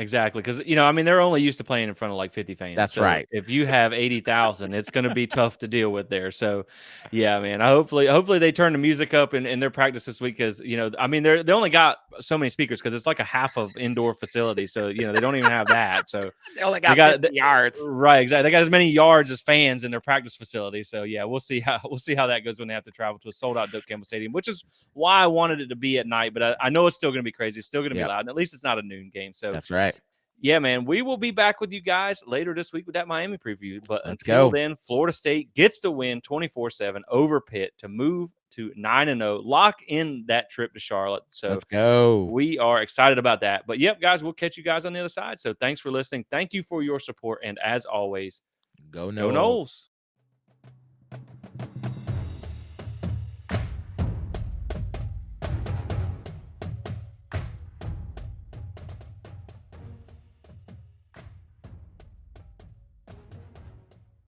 Exactly, because they're only used to playing in front of like 50 fans. That's so right. If you have 80,000, it's going to be tough to deal with there. So, yeah, man. Hopefully they turn the music up in their practice this week because they only got so many speakers because it's like a half of indoor facility. So they don't even have that. So they only got 50 yards. Right, exactly. They got as many yards as fans in their practice facility. So yeah, we'll see how that goes when they have to travel to a sold out Doak Campbell Stadium, which is why I wanted it to be at night. But I know it's still going to be crazy. It's still going to be loud, and at least it's not a noon game. So that's right. Yeah, man, we will be back with you guys later this week with that Miami preview. But until then, Florida State gets to win 24-7 over Pitt to move to 9-0, lock in that trip to Charlotte. So let's go. We are excited about that. But yep, guys, we'll catch you guys on the other side. So thanks for listening. Thank you for your support. And as always, Go Noles. Go Noles.